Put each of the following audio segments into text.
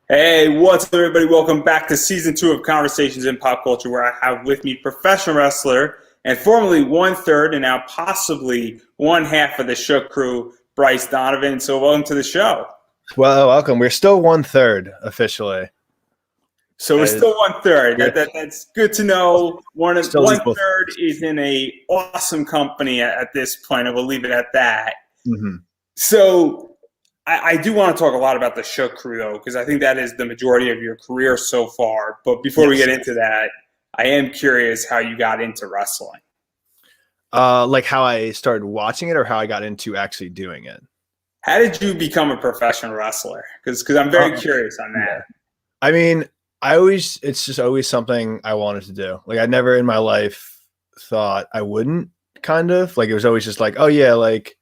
Hey, what's up, everybody? Welcome back to season 2 of Conversations in Pop Culture, where I have with me professional wrestler and formerly 1/3 and now possibly one half of the Shukro, Bryce Donovan. So, welcome to the show. Well, welcome. We're still 1/3 officially. So we're still 1/3. Yeah. That's good to know. Still 1/3 is in a awesome company at this point, and we'll leave it at that. Mm-hmm. So I do want to talk a lot about the Shukro, though, because I think that is the majority of your career so far. But before we get into that, I am curious how you got into wrestling. Like how I started watching it or how I got into actually doing it? How did you become a professional wrestler? Because I'm very curious on that. Yeah. I mean, it's just always something I wanted to do. Like I never in my life thought I wouldn't, kind of. Like it was always just like, oh yeah, like,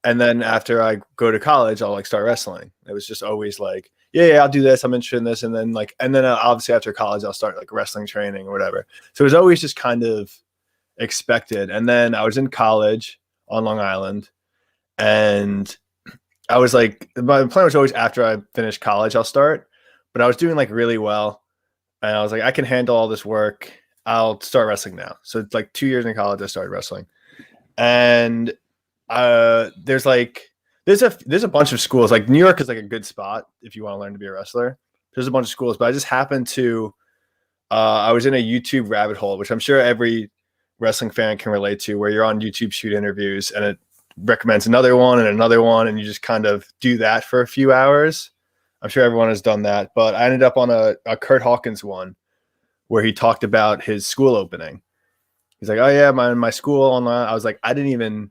and then after I go to college, I'll like start wrestling. It was just always like, yeah, I'll do this. I'm interested in this. And then obviously after college, I'll start like wrestling training or whatever. So it was always just kind of expected. And then I was in college on Long Island, and I was like, my plan was always after I finish college, I'll start. But I was doing like really well, and I was like, I can handle all this work. I'll start wrestling now. So it's like 2 years in college, I started wrestling, and there's a bunch of schools. Like New York is like a good spot if you want to learn to be a wrestler. There's a bunch of schools, but I just happened to I was in a YouTube rabbit hole, which I'm sure every wrestling fan can relate to, where you're on YouTube shoot interviews and it recommends another one and you just kind of do that for a few hours. I'm sure everyone has done that, but I ended up on a Kurt Hawkins one where he talked about his school opening. He's like, oh yeah, my school on Long Island. I was like, I didn't even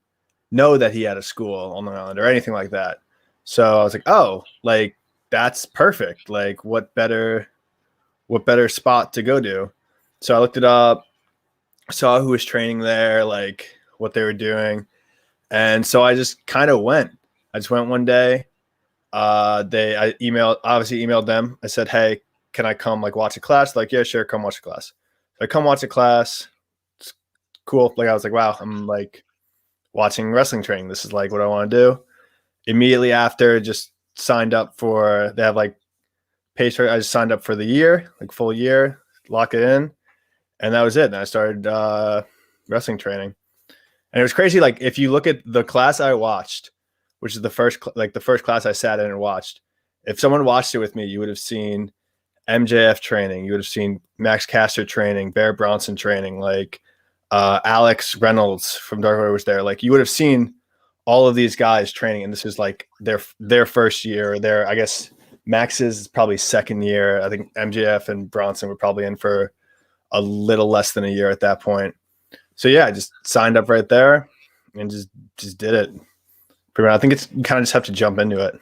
know that he had a school on Long Island or anything like that. So I was like, oh, like that's perfect. Like what better spot to go to? So I looked it up, saw who was training there, like what they were doing. And so I just kind of went. I just went one day. I emailed them. I said, hey, can I come like watch a class? Like, yeah, sure, come watch a class. So I come watch a class. It's cool. Like I was like, wow, I'm like watching wrestling training. This is like what I want to do. Immediately after, just signed up for, they have like pace. I just signed up for the year, like full year, lock it in. And that was it. And I started wrestling training. And it was crazy. Like if you look at the class I watched, which is the first class I sat in and watched, if someone watched it with me, you would have seen MJF training. You would have seen Max Caster training, Bear Bronson training, like Alex Reynolds from Dark Order was there. Like you would have seen all of these guys training. And this was like their first year. I guess Max's probably second year. I think MJF and Bronson were probably in for a little less than a year at that point. So yeah, I just signed up right there and just did it. I think you kind of just have to jump into it.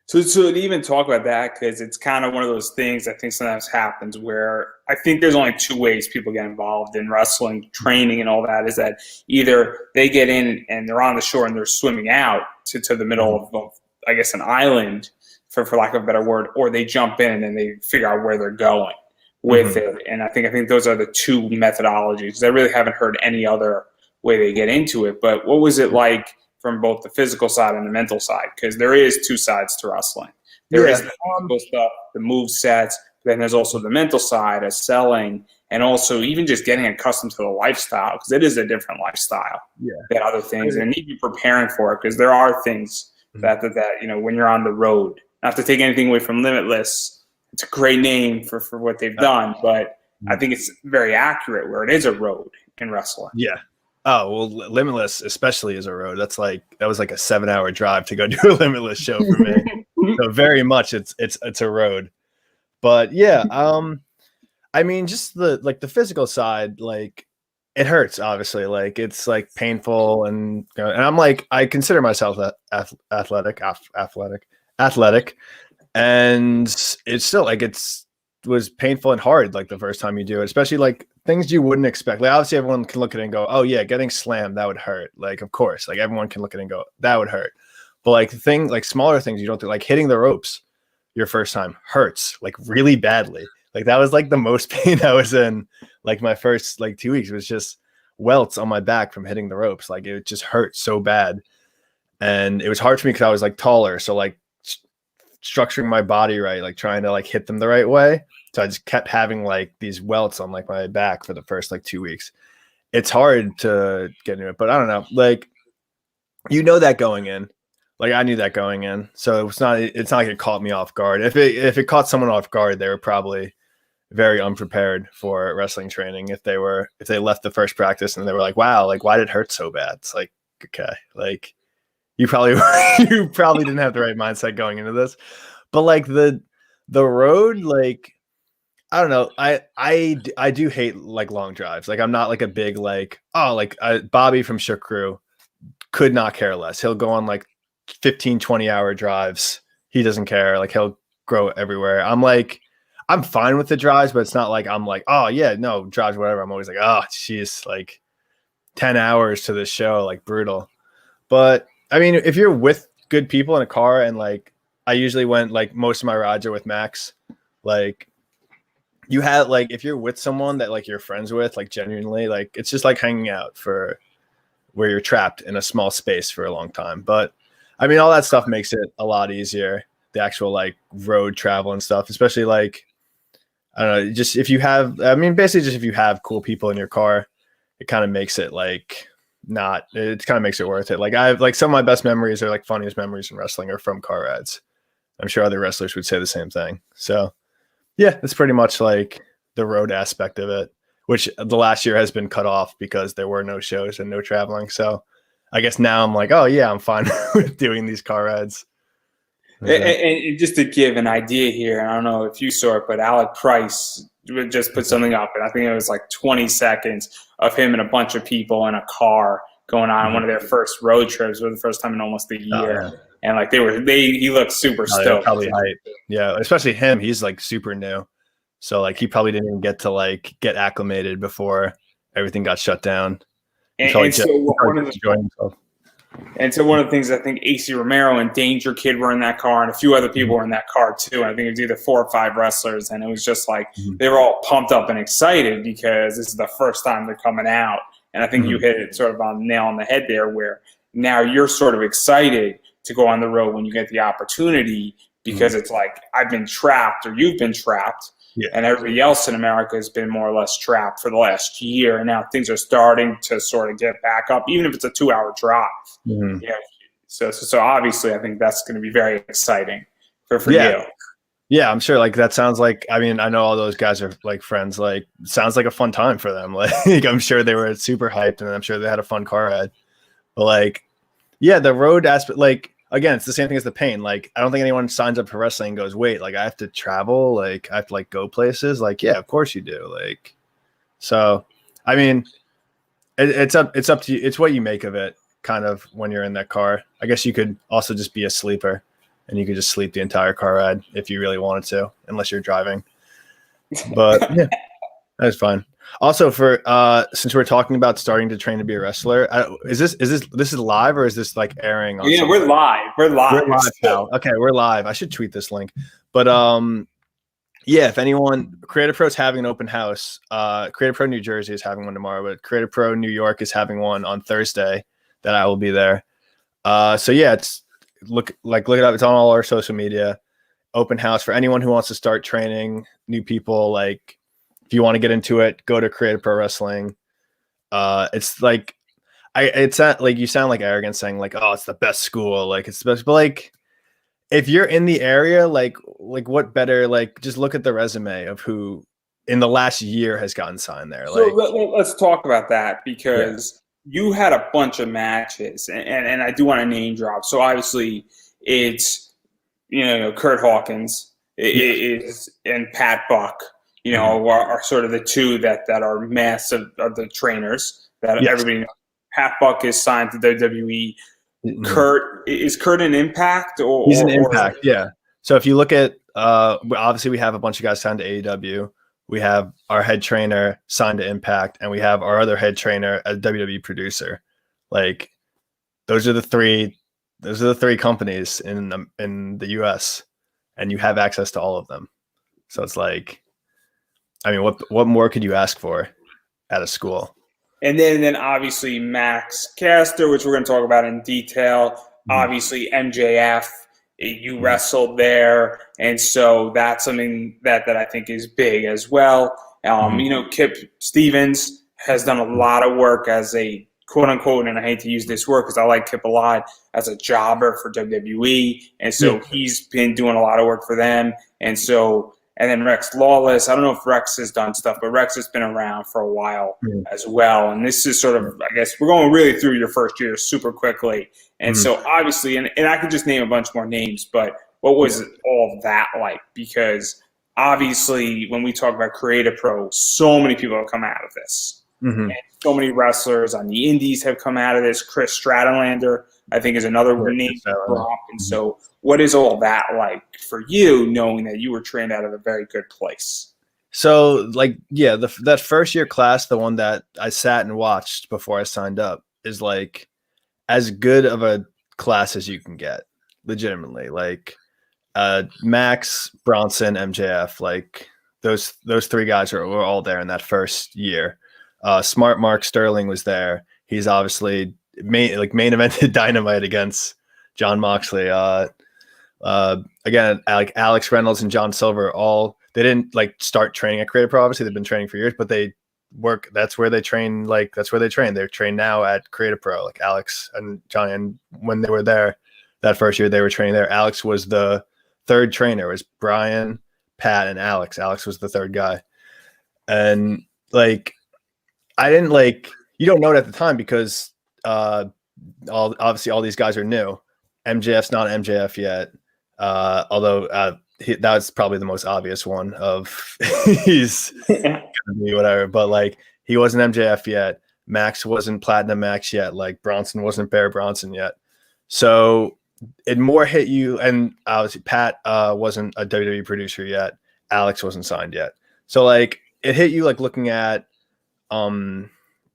So to even talk about that, because it's kind of one of those things I think sometimes happens where I think there's only two ways people get involved in wrestling training and all that, is that either they get in and they're on the shore and they're swimming out to the middle of I guess, an island, for lack of a better word, or they jump in and they figure out where they're going with it. And I think those are the two methodologies. I really haven't heard any other way they get into it. But what was it like from both the physical side and the mental side? Because there is two sides to wrestling. There is the physical stuff, the move sets, then there's also the mental side of selling, and also even just getting accustomed to the lifestyle, because it is a different lifestyle than other things, and need to be preparing for it, because there are things that when you're on the road, not to take anything away from Limitless, it's a great name for what they've done, but I think it's very accurate where it is a road in wrestling. Yeah. Oh, well, Limitless especially is a road. That was like a 7-hour drive to go do a Limitless show for me. So very much it's a road. But yeah, I mean, just the physical side, like it hurts, obviously. Like it's like painful, and I'm like, I consider myself athletic, and it's still like it was painful and hard, like the first time you do it, especially like things you wouldn't expect. Like obviously everyone can look at it and go, oh yeah, getting slammed, that would hurt. Like of course, like everyone can look at it and go, that would hurt. But like smaller things you don't do, like hitting the ropes your first time hurts like really badly. Like that was like the most pain I was in. Like my first like 2 weeks was just welts on my back from hitting the ropes. Like it just hurt so bad. And it was hard for me because I was like taller. So like structuring my body right, like trying to like hit them the right way. So I just kept having like these welts on like my back for the first like 2 weeks. It's hard to get into it, but I don't know. Like, that going in. Like I knew that going in. So it's not like it caught me off guard. If it caught someone off guard, they were probably very unprepared for wrestling training. If they left the first practice and they were like, wow, like why did it hurt so bad? It's like, okay, like you probably didn't have the right mindset going into this. But like the road, like I don't know. I do hate like long drives. Like I'm not like a big like Bobby from Shukro could not care less. He'll go on like 15, 20-hour drives. He doesn't care. Like he'll grow everywhere. I'm fine with the drives, but it's not like I'm like, oh yeah, no, drives, whatever. I'm always like, oh geez, like 10 hours to this show, like brutal. But I mean, if you're with good people in a car, and like I usually went like most of my rides are with Max, like you have like if you're with someone that like you're friends with, like genuinely, like it's just like hanging out for where you're trapped in a small space for a long time. But I mean, all that stuff makes it a lot easier. The actual like road travel and stuff, especially like, I don't know, just if you have, I mean, basically just if you have cool people in your car, it kind of makes it like it kind of makes it worth it. Like I have like some of my best memories or like funniest memories in wrestling are from car rides. I'm sure other wrestlers would say the same thing. So yeah, it's pretty much like the road aspect of it, which the last year has been cut off because there were no shows and no traveling. So I guess now I'm like, oh yeah, I'm fine with doing these car rides. And just to give an idea here, and I don't know if you saw it, but Alec Price just put something up, and I think it was like 20 seconds of him and a bunch of people in a car going on one of their first road trips for the first time in almost a year. Yeah. And like he looked super stoked. Probably hype. Yeah, especially him. He's like super new. So like he probably didn't even get to like get acclimated before everything got shut down. And so one of the things I think AC Romero and Danger Kid were in that car, and a few other people were in that car too. And I think it was either 4 or 5 wrestlers, and it was just like they were all pumped up and excited because this is the first time they're coming out. And I think you hit it sort of on the nail on the head there, where now you're sort of excited to go on the road when you get the opportunity, because it's like I've been trapped or you've been trapped. Yeah. And everybody else in America has been more or less trapped for the last year. And now things are starting to sort of get back up, even if it's a 2-hour drive. Yeah. So obviously I think that's going to be very exciting for you. Yeah, I'm sure. Like that sounds like, I mean, I know all those guys are like friends. Like sounds like a fun time for them. Like I'm sure they were super hyped, and I'm sure they had a fun car ride. But like, yeah, the road aspect, like, again, it's the same thing as the pain. Like, I don't think anyone signs up for wrestling and goes, wait, like I have to travel, like I have to like go places. Like, yeah, of course you do. Like, so, I mean, it's up to you. It's what you make of it kind of when you're in that car. I guess you could also just be a sleeper, and you could just sleep the entire car ride if you really wanted to, unless you're driving. But yeah, that's fine. Also, for since we're talking about starting to train to be a wrestler, is this live, or is this like airing? Yeah, something? We're live. We're live now. Okay, we're live. I should tweet this link. But yeah, if anyone, Creative Pro's having an open house. Creative Pro New Jersey is having one tomorrow, but Creative Pro New York is having one on Thursday that I will be there. So yeah, it's look it up. It's on all our social media. Open house for anyone who wants to start training new people. Like, if you want to get into it, go to Creative Pro Wrestling. It's like, it's not like you sound like arrogant saying like, oh, it's the best school, like it's the best, but like if you're in the area, like what better, like just look at the resume of who in the last year has gotten signed there. So let's talk about that, because you had a bunch of matches, and I do want to name drop. So obviously it's, Kurt Hawkins is and Pat Buck, are sort of the two that are massive of the trainers that everybody knows. Pat Buck is signed to WWE. Kurt an Impact, or he's an Impact? Yeah. So if you look at, obviously we have a bunch of guys signed to AEW. We have our head trainer signed to Impact, and we have our other head trainer, a WWE producer. Like those are the three companies in the US, and you have access to all of them. So it's like, I mean, what more could you ask for at a school? And then obviously Max Caster, which we're going to talk about in detail. Obviously MJF You wrestled there, and so that's something that I think is big as well. Kip Stevens has done a lot of work as a quote unquote, and I hate to use this word because I like Kip a lot, as a jobber for WWE, and so he's been doing a lot of work for them, and then Rex Lawless. I don't know if Rex has done stuff, but Rex has been around for a while as well. And this is sort of, I guess, we're going really through your first year super quickly. And so obviously, and I could just name a bunch more names, but what was all of that like? Because obviously, when we talk about Creative Pro, so many people have come out of this. And so many wrestlers on the indies have come out of this. Chris Stratolander, I think, is another name to drop. And so what is all that like for you, knowing that you were trained out of a very good place? So, like, yeah, that first year class, the one that I sat and watched before I signed up, is like as good of a class as you can get, legitimately. Like Max, Bronson, MJF, like those three guys were all there in that first year. Smart Mark Sterling was there. He's obviously main evented Dynamite against John Moxley. Again, like Alex Reynolds and John Silver, they didn't like start training at Creative Pro. Obviously, they've been training for years, but they work. That's where they train. That's where they train. They're trained now at Creative Pro. Like Alex and John, and when they were there that first year, they were training there. Alex was the third trainer. It was Brian, Pat, and Alex. Alex was the third guy, and like I didn't like. You don't know it at the time because obviously all these guys are new. MJF's not MJF yet, although that's probably the most obvious one of he's gonna be whatever. But like he wasn't MJF yet. Max wasn't Platinum Max yet. Like Bronson wasn't Bear Bronson yet. So it more hit you. And obviously Pat wasn't a WWE producer yet. Alex wasn't signed yet. So like it hit you like looking at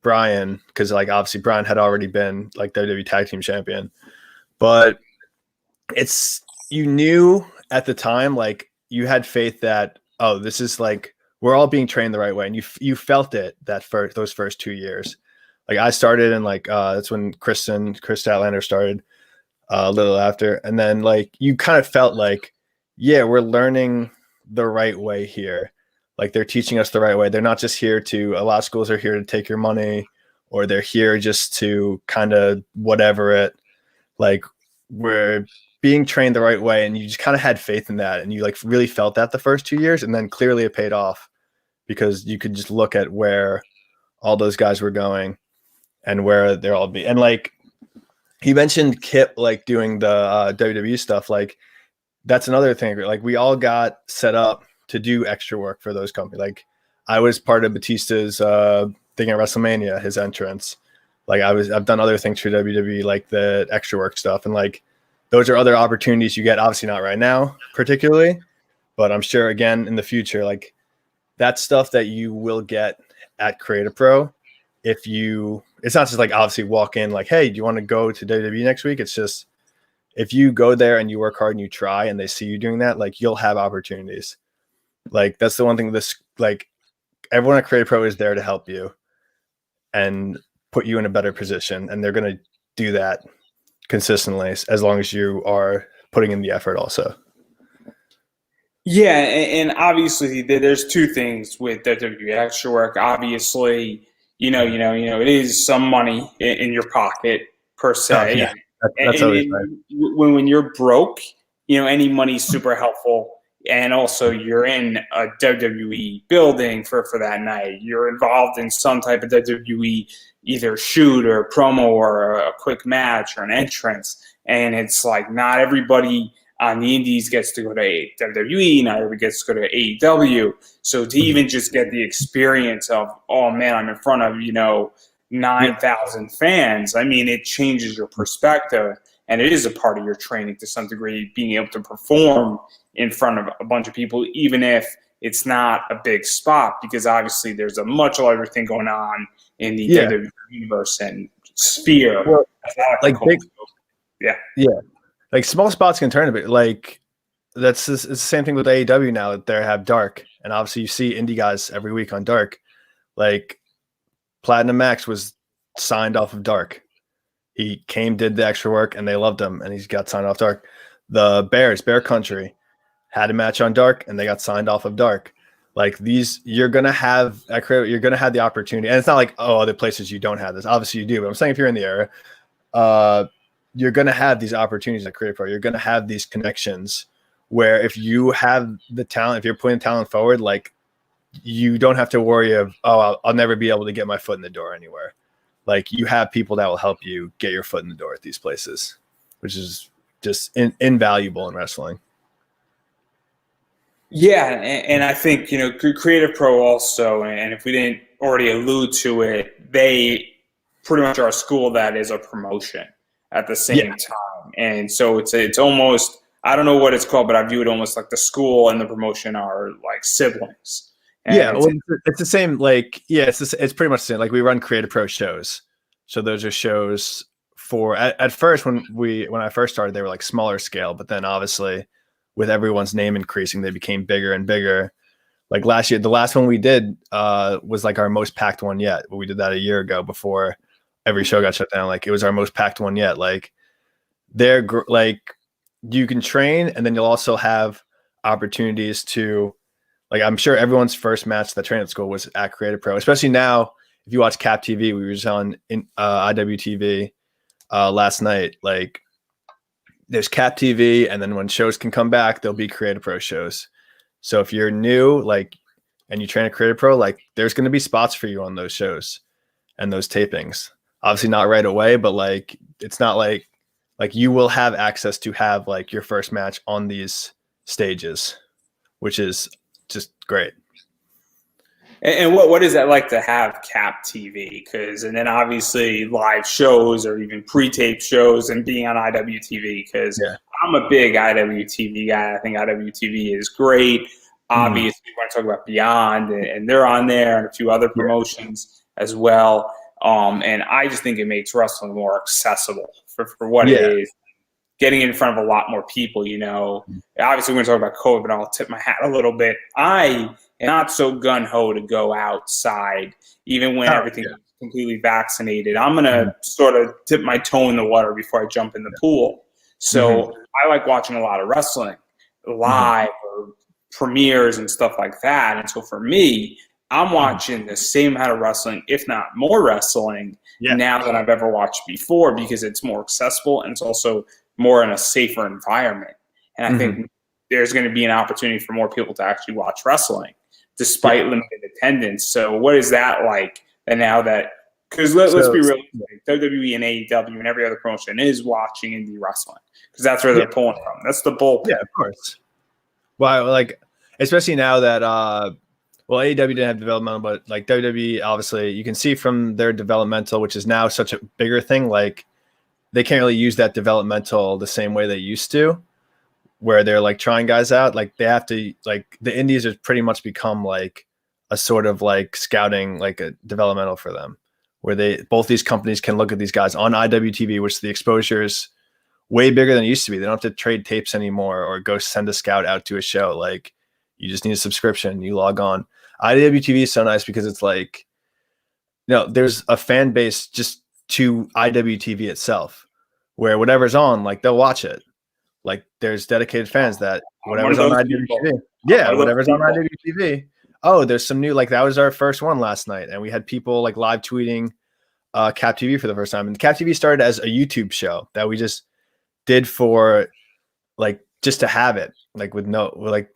Brian, because like obviously Brian had already been like WWE Tag Team Champion, but you knew at the time, like you had faith that this is like we're all being trained the right way, and you felt it those first 2 years. Like I started, and like that's when Chris Statlander started a little after, and then like you kind of felt like, yeah, we're learning the right way here. Like they're teaching us the right way. They're not just here a lot of schools are here to take your money, or they're here just to kind of whatever it. Like we're being trained the right way, and you just kind of had faith in that, and you like really felt that the first 2 years, and then clearly it paid off because you could just look at where all those guys were going and where they're all be. And like he mentioned Kip like doing the WWE stuff, like that's another thing. Like we all got set up to do extra work for those companies. Like I was part of Batista's thing at WrestleMania, his entrance. Like I've done other things for WWE, like the extra work stuff, and like those are other opportunities you get. Obviously not right now, particularly, but I'm sure again in the future, like that's stuff that you will get at Creative Pro. It's not just like obviously walk in like, hey, do you want to go to WWE next week? It's just if you go there and you work hard and you try, and they see you doing that, like you'll have opportunities. Like that's the one thing. Like everyone at Creative Pro is there to help you and put you in a better position, and they're going to do that consistently as long as you are putting in the effort also. Yeah, and obviously there's two things with WWE extra work. Obviously, it is some money in your pocket per se. Yeah, that's always right. When you're broke, any money's super helpful. And also you're in a WWE building for that night. You're involved in some type of WWE either shoot or promo or a quick match or an entrance. And it's like not everybody on the indies gets to go to WWE, not everybody gets to go to AEW. So to even just get the experience of, oh man, I'm in front of, 9,000 fans, I mean, it changes your perspective. And it is a part of your training to some degree, being able to perform in front of a bunch of people, even if it's not a big spot, because obviously there's a much larger thing going on in the WWE universe and sphere. Well, like big, yeah. Like small spots can turn a bit. Like it's the same thing with AEW now that they have Dark, and obviously you see indie guys every week on Dark. Like Platinum Max was signed off of Dark. He did the extra work, and they loved him, and he's got signed off Dark. The Bear Country, had a match on Dark, and they got signed off of Dark. Like these, you're gonna have the opportunity, and it's not like other places you don't have this. Obviously, you do, but I'm saying if you're in the area, you're gonna have these opportunities at Creative Pro. You're gonna have these connections where if you have the talent, if you're putting talent forward, like you don't have to worry of I'll never be able to get my foot in the door anywhere. Like you have people that will help you get your foot in the door at these places, which is just invaluable in wrestling. Yeah, and I think, Creative Pro also, and if we didn't already allude to it, they pretty much are a school that is a promotion at the same time. And so it's almost, I don't know what it's called, but I view it almost like the school and the promotion are like siblings. And It's the same. Like, it's pretty much the same. Like we run Creative Pro shows, so those are shows for at first when I first started, they were like smaller scale, but then obviously with everyone's name increasing, they became bigger and bigger. Like last year, the last one we did was like our most packed one yet. We did that a year ago before every show got shut down. Like it was our most packed one yet. Like they're like you can train, and then you'll also have opportunities to, like, I'm sure everyone's first match that trained at school was at Creative Pro, especially now. If you watch Cap TV, we were just on IWTV last night. Like there's Cap TV, and then when shows can come back, there'll be Creative Pro shows. So if you're new, like, and you train at Creative Pro, like there's going to be spots for you on those shows and those tapings. Obviously not right away, but like, it's not like you will have access to have like your first match on these stages, which is just great. And what is that like to have Cap TV? And then obviously live shows or even pre-tape shows and being on IWTV, because I'm a big IWTV guy. I think IWTV is great. Obviously, we want to talk about Beyond, and they're on there, and a few other promotions as well. And I just think it makes wrestling more accessible for what it is. Getting in front of a lot more people, Obviously, we're going to talk about COVID, but I'll tip my hat a little bit. I am not so gun-ho to go outside, even when everything is completely vaccinated. I'm going to sort of dip my toe in the water before I jump in the pool. So I like watching a lot of wrestling live or premieres and stuff like that. And so for me, I'm watching the same amount of wrestling, if not more wrestling, now than I've ever watched before, because it's more accessible and it's also more in a safer environment. And I think there's going to be an opportunity for more people to actually watch wrestling despite limited attendance. So what is that like? And now that, because let's be real, WWE and AEW and every other promotion is watching indie wrestling because that's where they're pulling from. That's the bullpen. Yeah, of course. Well, like, especially now that, AEW didn't have developmental, but like WWE, obviously you can see from their developmental, which is now such a bigger thing, like they can't really use that developmental the same way they used to, where they're like trying guys out. Like they have to, like the indies has pretty much become like a sort of like scouting, like a developmental for them, where both these companies can look at these guys on IWTV, which the exposure is way bigger than it used to be. They don't have to trade tapes anymore or go send a scout out to a show. Like you just need a subscription, you log on. IWTV is so nice because it's like, there's a fan base just to IWTV itself, where whatever's on, like they'll watch it. Like there's dedicated fans that whatever's on IWTV. Whatever's on IWTV. Oh, there's some new, like that was our first one last night. And we had people like live tweeting Cap TV for the first time. And Cap TV started as a YouTube show that we just did for like, just to have it, like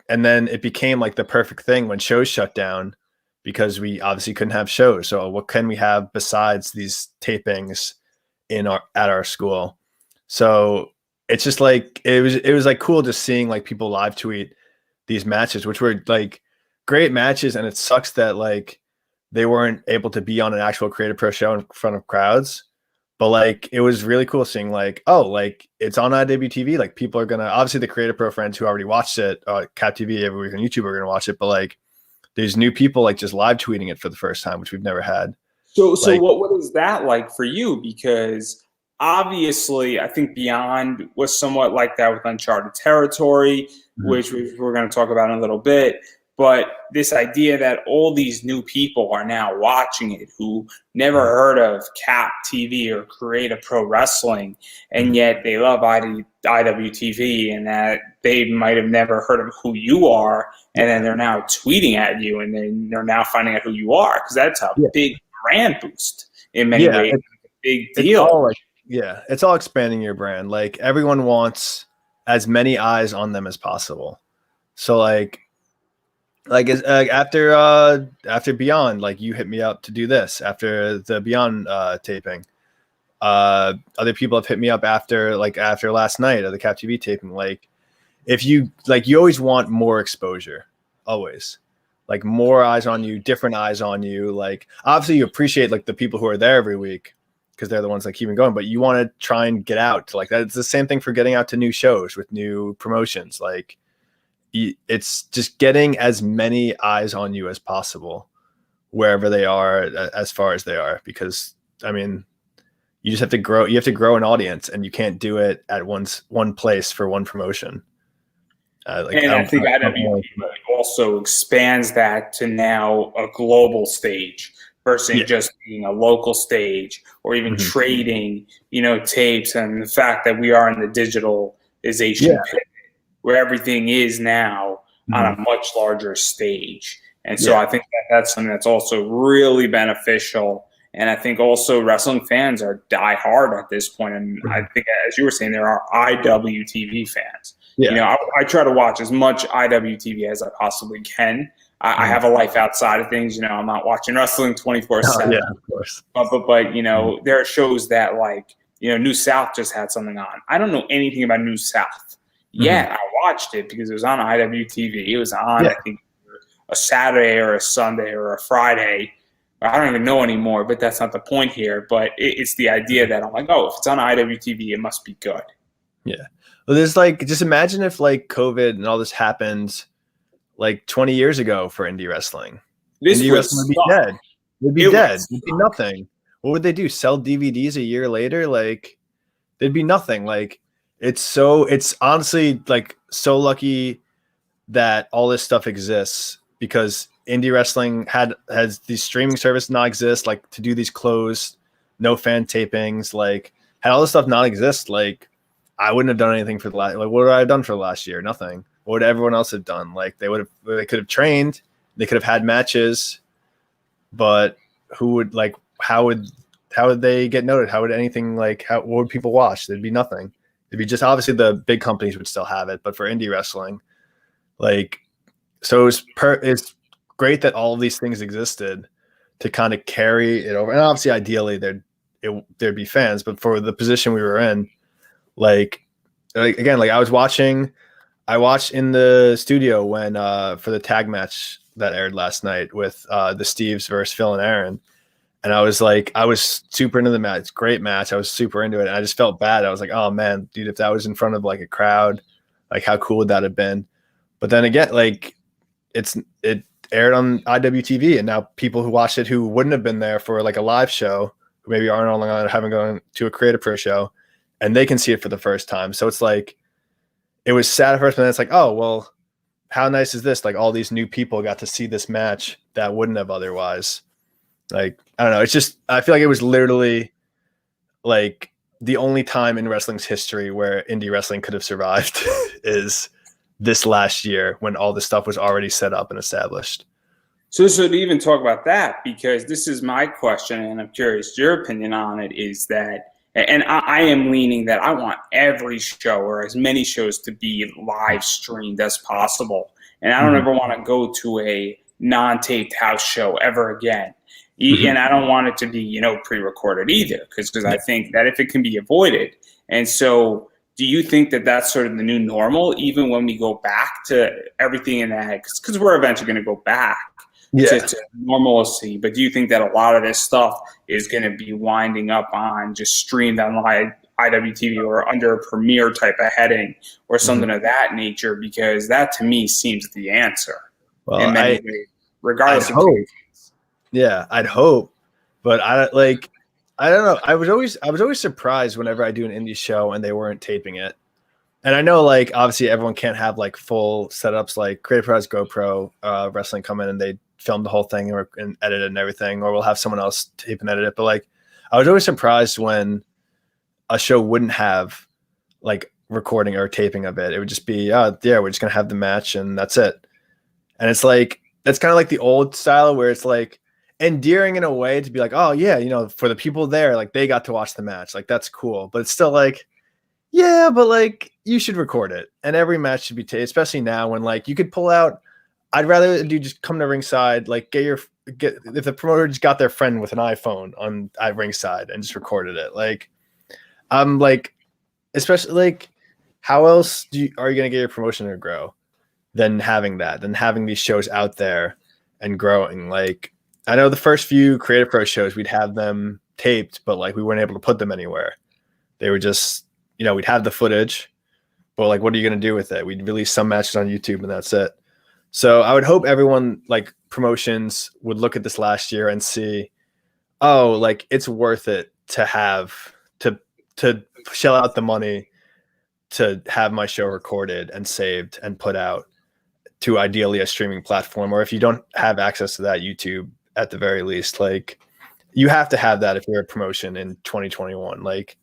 and then it became like the perfect thing when shows shut down, because we obviously couldn't have shows. So what can we have besides these tapings at our school? So it's just like, it was like cool just seeing like people live tweet these matches, which were like great matches. And it sucks that like they weren't able to be on an actual Creative Pro show in front of crowds. But like, it was really cool seeing like, like it's on IWTV. Like people are going to, obviously the Creative Pro friends who already watched it, Cap TV every week on YouTube are going to watch it. But like, there's new people like just live tweeting it for the first time, which we've never had. So what is that like for you? Because obviously I think Beyond was somewhat like that with Uncharted Territory, which we're going to talk about in a little bit. But this idea that all these new people are now watching it who never heard of Cap TV or Create Pro Wrestling, and yet they love IWTV, and that they might have never heard of who you are, and then they're now tweeting at you, and then they're now finding out who you are, because that's a big brand boost in many ways. It's a big deal. It's all expanding your brand. Like, everyone wants as many eyes on them as possible. So after Beyond, like, you hit me up to do this after the Beyond taping. Other people have hit me up after last night of the Cap TV taping. Like, if you always want more exposure, always, like, more eyes on you, different eyes on you. Like, obviously you appreciate like the people who are there every week because they're the ones that keep it going, but you want to try and get out to, like, that. It's the same thing for getting out to new shows with new promotions. Like, it's just getting as many eyes on you as possible wherever they are, as far as they are, because I mean, you just have to grow. You have to grow an audience, and you can't do it at one place for one promotion. And I think IWTV also expands that to now a global stage versus just being a local stage, or even trading, tapes, and the fact that we are in the digitalization pivot, where everything is now on a much larger stage. And so I think that's something that's also really beneficial. And I think also wrestling fans are die hard at this point. And I think, as you were saying, there are IWTV fans. I try to watch as much IWTV as I possibly can. I have a life outside of things. I'm not watching wrestling 24/7. Yeah, of course. But there are shows that, like, New South just had something on. I don't know anything about New South. I watched it because it was on IWTV. It was on, I think, a Saturday or a Sunday or a Friday. I don't even know anymore, but that's not the point here. But it's the idea that I'm like, oh, if it's on IWTV, it must be good. Yeah. Well, there's just imagine if like COVID and all this happened like 20 years ago for indie wrestling. Indie wrestling would be dead. It'd be dead. It'd be nothing. What would they do? Sell DVDs a year later? Like, there'd be nothing. Like, it's honestly like so lucky that all this stuff exists, because indie wrestling has these streaming services not exist, like, to do these closed, no fan tapings, like, had all this stuff not exist, like, I wouldn't have done anything for the last, like, what would I have done for the last year? Nothing. What would everyone else have done? Like, they could have trained, they could have had matches, but how would they get noted? How would anything, like, what would people watch? There'd be nothing. It'd be just, obviously the big companies would still have it, but for indie wrestling, like, so it's great that all of these things existed to kind of carry it over. And obviously, ideally, there'd be fans, but for the position we were in, again, I watched in the studio when for the tag match that aired last night with the Steves versus Phil and Aaron. And I was super into the match. It's a great match. I was super into it. And I just felt bad. I was like, oh man, dude, if that was in front of like a crowd, like, how cool would that have been? But then again, like, it aired on IWTV, and now people who watched it who wouldn't have been there for like a live show, who maybe aren't online, haven't gone to a Creative Pro show, and they can see it for the first time. So it's like, it was sad at first, but then it's like, oh, well, how nice is this? Like, all these new people got to see this match that wouldn't have otherwise. Like, I don't know. It's just, I feel like it was literally like the only time in wrestling's history where indie wrestling could have survived is this last year, when all this stuff was already set up and established. So to even talk about that, because this is my question, and I'm curious your opinion on it, is that, and I am leaning that I want every show, or as many shows, to be live streamed as possible. And I don't ever want to go to a non-taped house show ever again. And I don't want it to be, pre-recorded either, because I think that if it can be avoided. And so, do you think that that's sort of the new normal, even when we go back to everything in that? Because we're eventually going to go back to normalcy. But do you think that a lot of this stuff is going to be winding up on just streamed on live IWTV or under a premiere type of heading or something of that nature? Because that, to me, seems the answer. Well, in many ways, regardless of I'd hope, but I don't know. I was always surprised whenever I do an indie show and they weren't taping it. And I know, like, obviously everyone can't have like full setups. Like Creative Pro has GoPro Wrestling come in and they film the whole thing and edit it and everything, or we'll have someone else tape and edit it. But like, I was always surprised when a show wouldn't have like recording or taping of it. It would just be, oh yeah, we're just gonna have the match and that's it. And it's like that's kind of like the old style where it's like endearing in a way to be like, oh yeah, you know, for the people there, like they got to watch the match, like that's cool. But it's still like, yeah, but like you should record it, and every match should be taped, especially now when like you could pull out. I'd rather do just come to ringside, like get if the promoter just got their friend with an iPhone on at ringside and just recorded it. Like I'm like, especially like, how else are you gonna get your promotion to grow than having that, than having these shows out there and growing? Like I know the first few Creative Pro shows we'd have them taped, but like we weren't able to put them anywhere. They were just, you know, we'd have the footage, but like, what are you going to do with it? We'd release some matches on YouTube and that's it. So I would hope everyone, like promotions, would look at this last year and see, oh, like it's worth it to have to shell out the money to have my show recorded and saved and put out to ideally a streaming platform, or if you don't have access to that, YouTube at the very least. Like you have to have that if you're a promotion in 2021. Like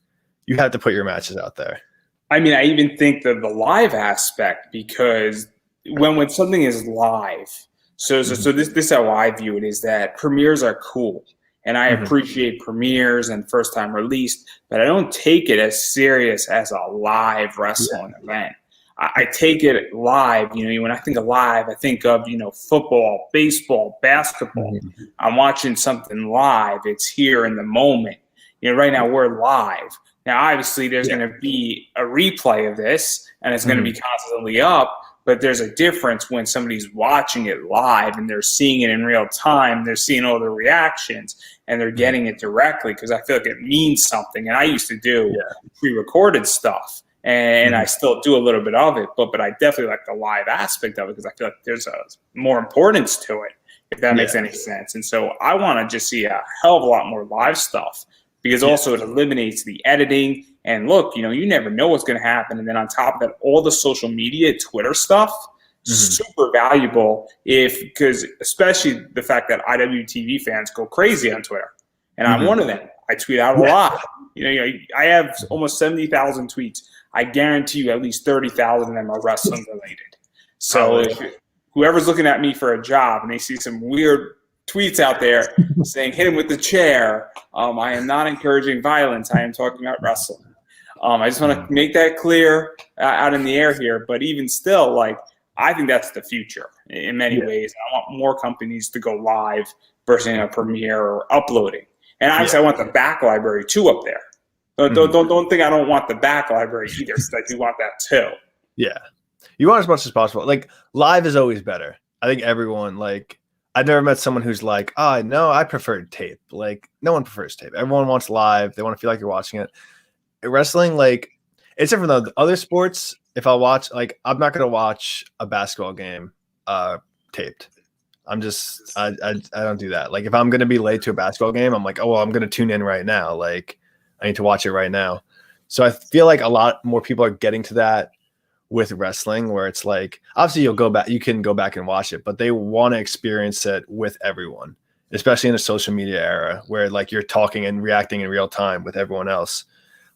you have to put your matches out there. I mean, I even think that the live aspect, because when something is live, so this is how I view it, is that premieres are cool. And I appreciate premieres and first time released, but I don't take it as serious as a live wrestling event. I take it live. You know, when I think of live, I think of, you know, football, baseball, basketball. I'm watching something live. It's here in the moment. You know, right now we're live. Now, obviously, there's going to be a replay of this, and it's going to be constantly up. But there's a difference when somebody's watching it live and they're seeing it in real time. They're seeing all the reactions and they're getting it directly, because I feel like it means something. And I used to do pre-recorded stuff, and I still do a little bit of it. But I definitely like the live aspect of it, because I feel like there's a more importance to it, if that makes any sense. And so I want to just see a hell of a lot more live stuff, because also it eliminates the editing. And look, you know, you never know what's going to happen. And then on top of that, all the social media, Twitter stuff, super valuable, because especially the fact that IWTV fans go crazy on Twitter. And I'm one of them. I tweet out a lot. You know, I have almost 70,000 tweets. I guarantee you at least 30,000 of them are wrestling related. So if whoever's looking at me for a job and they see some weird tweets out there saying, hit him with the chair, I am not encouraging violence. I am talking about wrestling. I just want to make that clear out in the air here. But even still, like, I think that's the future in many ways. I want more companies to go live versus a premiere or uploading. And obviously, I want the back library too up there. Don't think I don't want the back library either. I do want that too. Yeah, you want as much as possible. Like live is always better. I think everyone, like, I've never met someone who's like, oh no, I prefer tape. Like no one prefers tape. Everyone wants live. They want to feel like you're watching it. Wrestling, like, it's different though. The other sports, if I watch, like, I'm not gonna watch a basketball game taped. I don't do that. Like if I'm gonna be late to a basketball game, I'm like, oh well, I'm gonna tune in right now. Like I need to watch it right now. So I feel like a lot more people are getting to that with wrestling, where it's like, obviously you can go back and watch it, but they want to experience it with everyone, especially in the social media era where like you're talking and reacting in real time with everyone else.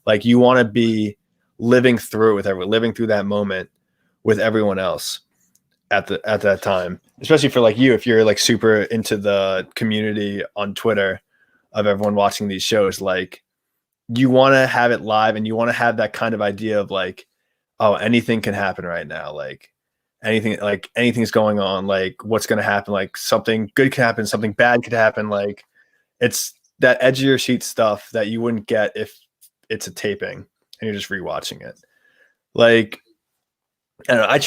Like you want to be living through it with everyone, living through that moment with everyone else at that time, especially for like you, if you're like super into the community on Twitter of everyone watching these shows, like you want to have it live and you want to have that kind of idea of like, oh, anything can happen right now. Like anything's going on. Like what's going to happen? Like something good can happen. Something bad could happen. Like it's that edge of your seat stuff that you wouldn't get if it's a taping and you're just rewatching it. Like, I don't know. I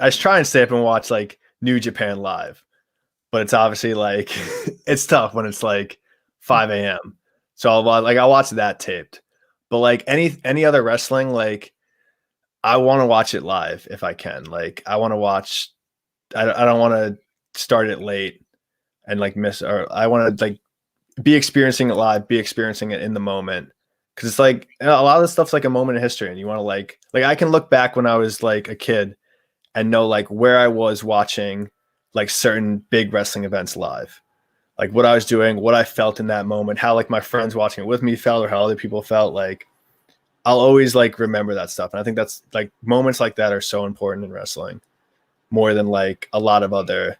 try and stay up and watch like New Japan live, but it's obviously like, it's tough when it's like 5 a.m. So I'll watch that taped. But like any other wrestling, like I want to watch it live if I can. Like I want to watch. I don't want to start it late and like miss. Or I want to like be experiencing it live, be experiencing it in the moment, because it's like a lot of this stuff's like a moment in history, and you want to like I can look back when I was like a kid and know like where I was watching like certain big wrestling events live, like what I was doing, what I felt in that moment, how like my friends watching it with me felt, or how other people felt. Like I'll always like remember that stuff, and I think that's like moments like that are so important in wrestling, more than like a lot of other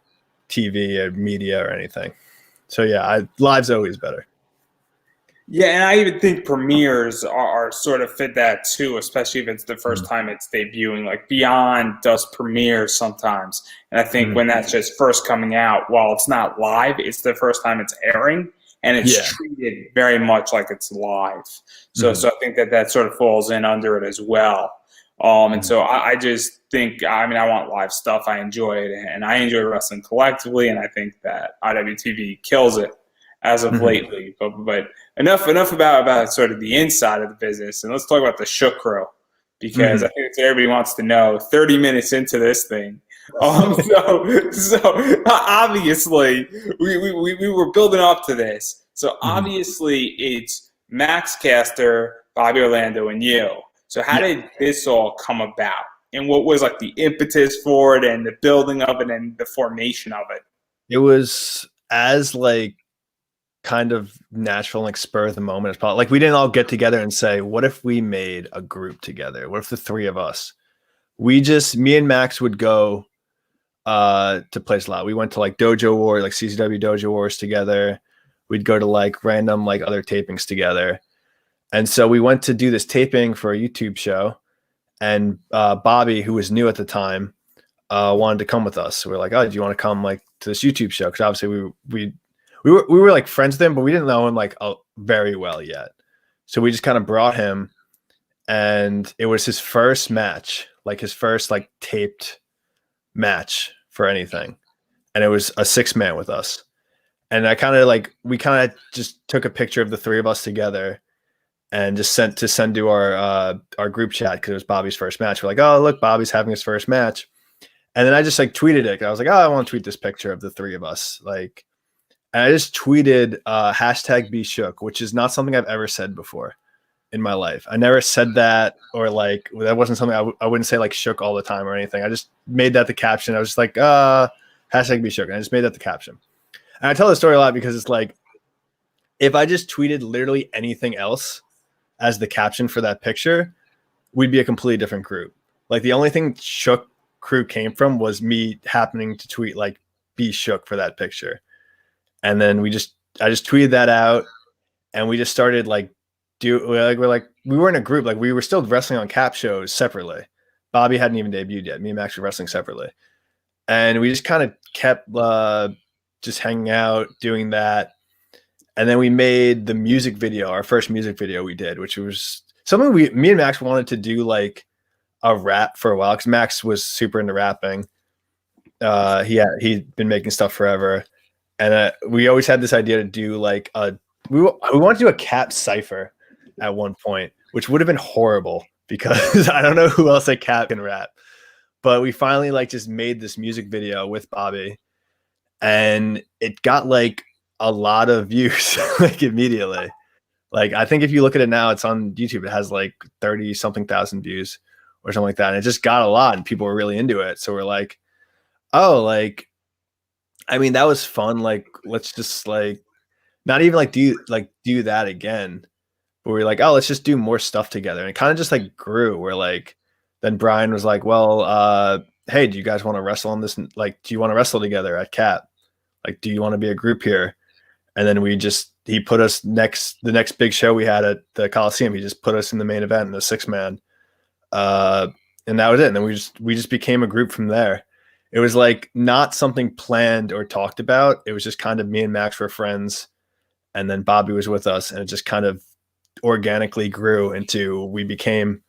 TV or media or anything. So yeah, live's always better. Yeah, and I even think premieres are sort of fit that too, especially if it's the first Mm-hmm. time it's debuting. Like Beyond does premieres sometimes, and I think Mm-hmm. when that's just first coming out, while it's not live, it's the first time it's airing, and it's Yeah. treated very much like it's live. So, Mm-hmm. so I think that sort of falls in under it as well. And Mm-hmm. so I just think, I mean, I want live stuff. I enjoy it, and I enjoy wrestling collectively, and I think that IWTV kills it as of Mm-hmm. lately. But enough about sort of the inside of the business, and let's talk about the Shukro, because Mm-hmm. I think everybody wants to know. 30 minutes into this thing, so obviously we were building up to this. So Mm-hmm. obviously it's Max Caster, Bobby Orlando, and you. So how Yeah. did this all come about? And what was like the impetus for it and the building of it and the formation of it? It was as like kind of natural, like spur of the moment as possible. Like we didn't all get together and say, what if we made a group together? What if the three of us? Me and Max would go to places a lot. We went to like Dojo War, like CCW Dojo Wars together. We'd go to like random like other tapings together. And so we went to do this taping for a YouTube show. And Bobby, who was new at the time, wanted to come with us. So we are like, oh, do you want to come like to this YouTube show? Because obviously we were like friends with him, but we didn't know him like very well yet. So we just kind of brought him, and it was his first match, like his first like taped match for anything, and it was a 6-man with us. And we kind of just took a picture of the three of us together and just send to our group chat because it was Bobby's first match. We're like, oh look, Bobby's having his first match. And then I just like tweeted it. I was like, oh, I want to tweet this picture of the three of us. Like, and I just tweeted hashtag be shook, which is not something I've ever said before in my life. I never said that, or like, that wasn't something I wouldn't say like shook all the time or anything. I just made that the caption. I was just like, hashtag be shook. And I just made that the caption. And I tell the story a lot because it's like, if I just tweeted literally anything else as the caption for that picture, we'd be a completely different group. Like the only thing shook crew came from was me happening to tweet like be shook for that picture. And then I just tweeted that out, and we just started like we were in a group, like we were still wrestling on cap shows separately. Bobby hadn't even debuted yet. Me and Max were wrestling separately. And we just kind of kept just hanging out, doing that. And then we made the music video, our first music video we did, which was something me and Max wanted to do like a rap for a while, because Max was super into rapping. He'd been making stuff forever, and we always had this idea to do like we wanted to do a Cap cipher at one point, which would have been horrible because I don't know who else at Cap can rap. But we finally like just made this music video with Bobby, and it got like a lot of views like immediately. Like I think if you look at it now, it's on YouTube. It has like 30 something thousand views or something like that. And it just got a lot, and people were really into it. So we're like, oh, like, I mean, that was fun. Like, let's just like not even like do that again. But we're like, oh, let's just do more stuff together. And it kind of just like grew. We're like, then Brian was like, well, hey, do you guys want to wrestle on this? Like, do you want to wrestle together at Cap? Like, do you want to be a group here? And then he put us the next big show we had at the Coliseum. He just put us in the main event in the 6-man. And that was it. And then we just became a group from there. It was like not something planned or talked about. It was just kind of me and Max were friends, and then Bobby was with us, and it just kind of organically grew into we became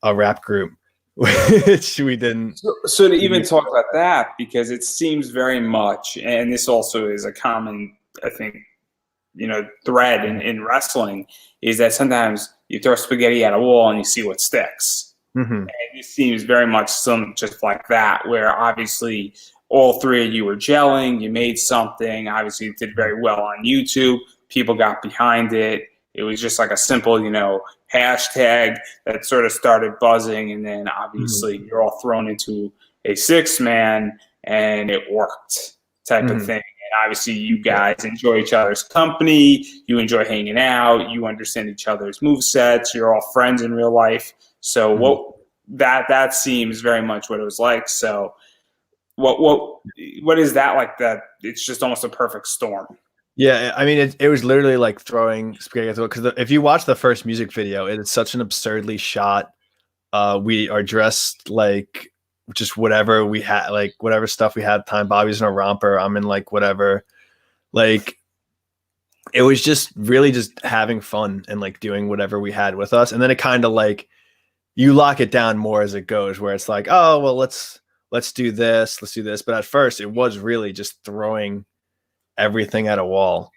a rap group, which we didn't. So to even talk about that, because it seems very much, and this also is a common, I think, thread in wrestling, is that sometimes you throw spaghetti at a wall and you see what sticks. Mm-hmm. And it seems very much just like that, where obviously all three of you were gelling. You made something. Obviously, you did very well on YouTube. People got behind it. it was just like a simple, hashtag that sort of started buzzing, and then obviously you're all thrown into a 6-man, and it worked type of thing. And obviously you guys enjoy each other's company, you enjoy hanging out, you understand each other's movesets, you're all friends in real life. So that seems very much what it was like. So what is that like? That it's just almost a perfect storm. Yeah, I mean, it was literally like throwing spaghetti at the wall, because if you watch the first music video, it is such an absurdly shot. We are dressed like just whatever we had, like whatever stuff we had at the time. Bobby's in a romper, I'm in like whatever. Like, it was just really just having fun and like doing whatever we had with us. And then it kind of like, you lock it down more as it goes, where it's like, oh, well, let's do this, let's do this. But at first it was really just throwing everything at a wall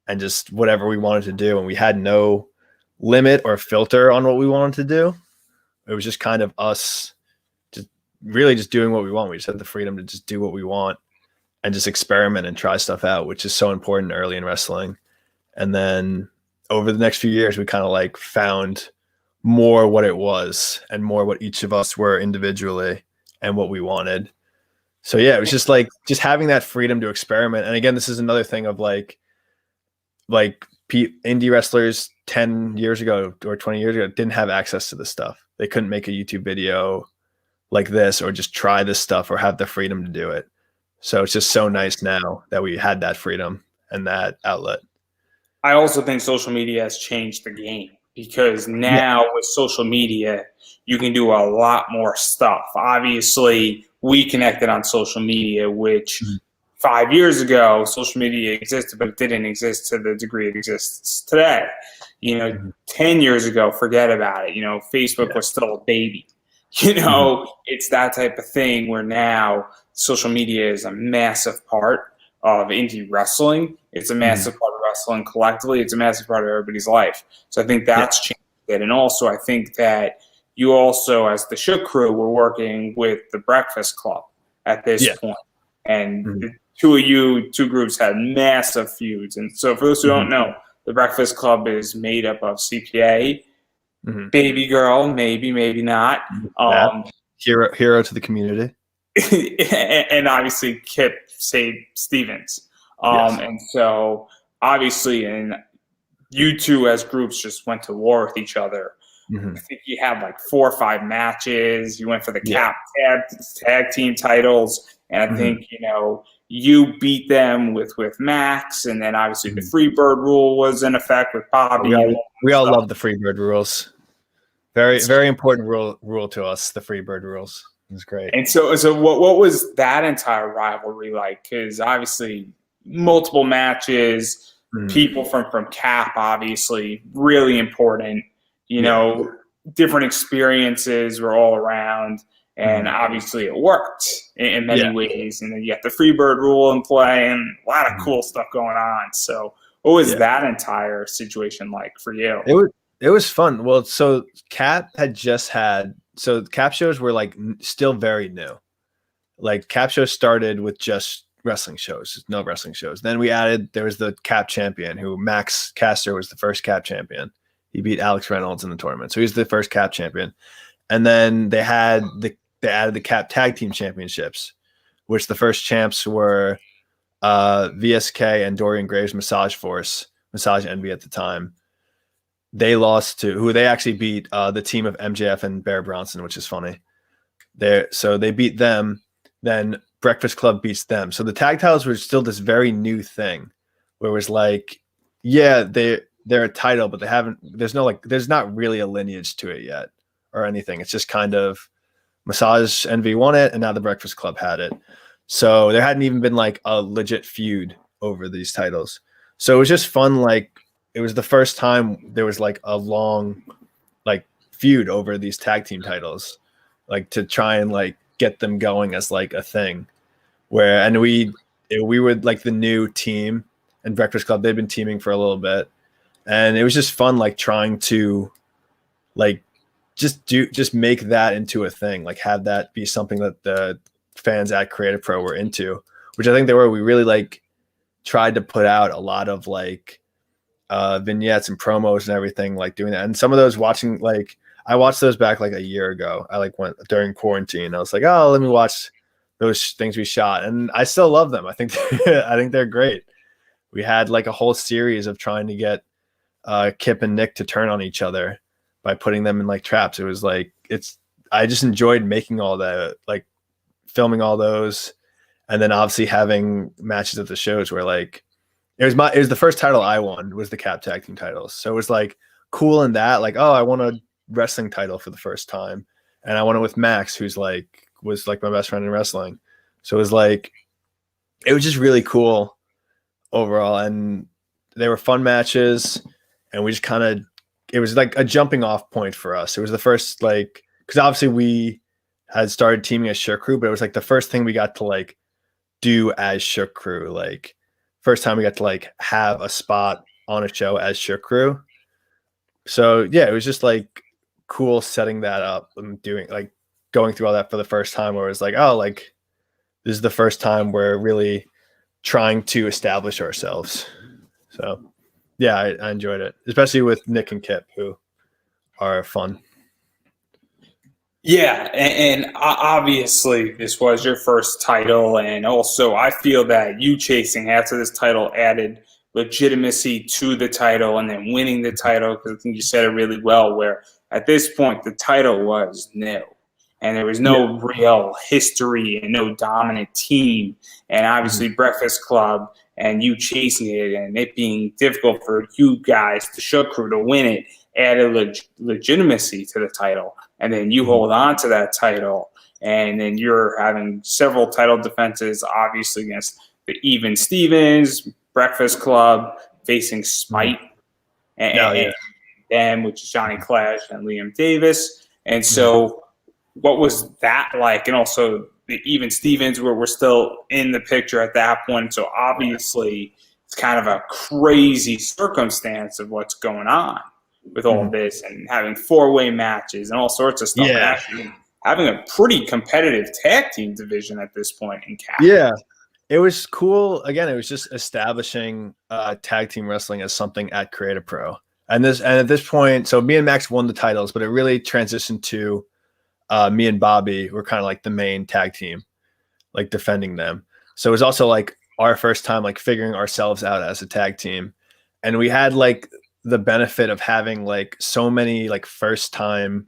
and just whatever we wanted to do. And we had no limit or filter on what we wanted to do. It was just kind of us just really just doing what we want. We just had the freedom to just do what we want and just experiment and try stuff out, which is so important early in wrestling. And then over the next few years, we kind of like found more what it was and more what each of us were individually and what we wanted. So yeah, it was just like just having that freedom to experiment. And again, this is another thing of like indie wrestlers 10 years ago or 20 years ago didn't have access to this stuff. They couldn't make a YouTube video like this or just try this stuff or have the freedom to do it. So it's just so nice now that we had that freedom and that outlet. I also think social media has changed the game, because now with social media, you can do a lot more stuff. Obviously, we connected on social media, which 5 years ago, social media existed, but it didn't exist to the degree it exists today. 10 years ago, forget about it. Facebook was still a baby. It's that type of thing where now social media is a massive part of indie wrestling. It's a massive part of wrestling collectively. It's a massive part of everybody's life. So I think that's changed it. And also I think that you also, as the Shukro, were working with the Breakfast Club at this point. And the two groups had massive feuds. And so for those who don't know, the Breakfast Club is made up of CPA, Baby Girl, maybe not. Hero to the community. And obviously Kip Stevens. And so obviously, and you two as groups just went to war with each other. I think you had like 4 or 5 matches. You went for the tag team titles. And I think, you beat them with Max. And then obviously the Freebird rule was in effect with Bobby. We all love the Freebird rules. Very, very important rule to us, the Freebird rules. It was great. And so what was that entire rivalry like? Because obviously multiple matches, people from Cap, obviously really important. Different experiences were all around, and obviously it worked in many ways. And then you got the Freebird rule in play, and a lot of cool stuff going on. So what was that entire situation like for you? It was fun. Well, so Cap had just had. So Cap shows were like still very new. Like Cap shows started with just wrestling shows, no wrestling shows. Then there was the Cap champion, who Max Caster was the first Cap champion. He beat Alex Reynolds in the tournament. So he's the first Cap champion. And then they added the Cap tag team championships, which the first champs were VSK and Dorian Graves Massage Force, Massage Envy at the time. They lost to who they actually beat the team of MJF and Bear Bronson, which is funny. So they beat them. Then Breakfast Club beats them. So the tag titles were still this very new thing, where it was like, they're a title, but there's not really a lineage to it yet or anything. It's just kind of Massage Envy won it, and now the Breakfast Club had it. So there hadn't even been like a legit feud over these titles. So it was just fun. Like, it was the first time there was like a long like feud over these tag team titles, like to try and like get them going as like a thing. And we were like the new team, and Breakfast Club, they'd been teaming for a little bit. And it was just fun, like trying to like just make that into a thing, like have that be something that the fans at Creative Pro were into, which I think they were. We really like tried to put out a lot of like vignettes and promos and everything, like doing that. And some of those watching, like I watched those back like a year ago. I like went during quarantine. I was like, oh, let me watch those things we shot, and I still love them. I think I think they're great. We had like a whole series of trying to get Kip and Nick to turn on each other by putting them in like traps. It was like I just enjoyed making all that, like filming all those, and then obviously having matches at the shows where like it was the first title I won, was the Cap Tag Team titles. So it was like cool in that, like, oh, I won a wrestling title for the first time, and I won it with Max, who's like was like my best friend in wrestling. So it was just really cool overall, and they were fun matches, and we just kind of, it was like a jumping off point for us. It was the first, like, because obviously we had started teaming as Shukro, but it was like the first thing we got to like do as Shukro, like first time we got to like have a spot on a show as Shukro. So yeah, it was just like cool setting that up and doing like going through all that for the first time, where it was like, oh, like this is the first time we're really trying to establish ourselves. So yeah, I enjoyed it, especially with Nick and Kip, who are fun. Yeah, and obviously this was your first title, and also I feel that you chasing after this title added legitimacy to the title, and then winning the title, because I think you said it really well, where at this point the title was new, and there was no real history and no dominant team, and obviously Breakfast Club and you chasing it and it being difficult for you guys, the Shukro, to win it, added legitimacy to the title. And then you hold on to that title, and then you're having several title defenses, obviously against the Even Stevens, Breakfast Club, facing Spite, and them, which is Johnny Clash and Liam Davis. And so what was that like? And also the Even Stevens were still in the picture at that point. So obviously it's kind of a crazy circumstance of what's going on with all this, and having four-way matches and all sorts of stuff. Yeah. And actually having a pretty competitive tag team division at this point in Cap. Yeah. It was cool. Again, it was just establishing tag team wrestling as something at Creative Pro. And at this point, so me and Max won the titles, but it really transitioned to me and Bobby were kind of like the main tag team, like defending them. So it was also like our first time like figuring ourselves out as a tag team. And we had like the benefit of having like so many like first time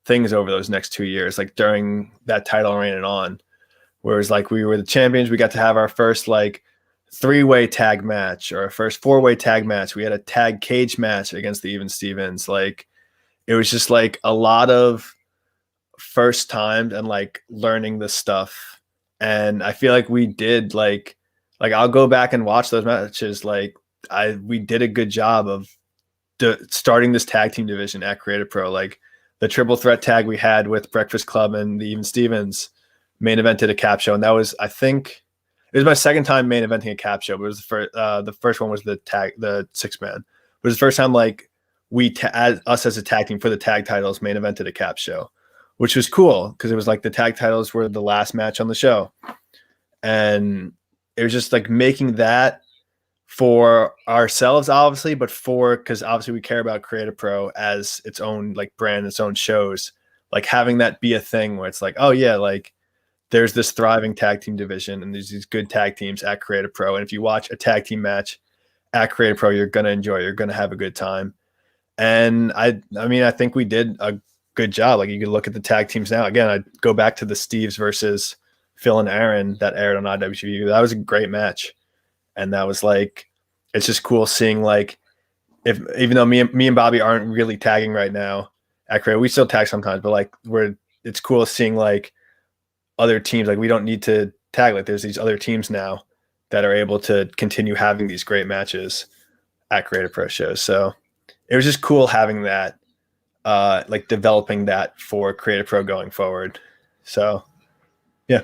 things over those next 2 years, like during that title reign and on. Whereas like we were the champions, we got to have our first like 3-way tag match, or our first 4-way tag match. We had a tag cage match against the Even Stevens. Like it was just like a lot of first times and like learning the stuff. And I feel like we did like I'll go back and watch those matches. Like we did a good job of starting this tag team division at Creative Pro. Like the triple threat tag we had with Breakfast Club and the Even Stevens main evented a Cap show, and that was, I think it was my second time main eventing a Cap show, but it was the first one was the 6-man. It was the first time like us as a tag team for the tag titles main evented a Cap show, which was cool because it was like the tag titles were the last match on the show. And it was just like making that for ourselves, obviously, but because obviously we care about Creative Pro as its own like brand, its own shows, like having that be a thing where it's like, oh yeah, like there's this thriving tag team division and there's these good tag teams at Creative Pro. And if you watch a tag team match at Creative Pro, you're going to enjoy it. You're going to have a good time. And I mean, I think we did a good job. Like you can look at the tag teams now. Again, I go back to the Steves versus Phil and Aaron that aired on IWTV. That was a great match. And that was like, it's just cool seeing like, even though me and Bobby aren't really tagging right now at Creative, we still tag sometimes, but like it's cool seeing like other teams. Like we don't need to tag. Like there's these other teams now that are able to continue having these great matches at Creative Pro shows. So it was just cool having that, like developing that for Creative Pro going forward. So yeah.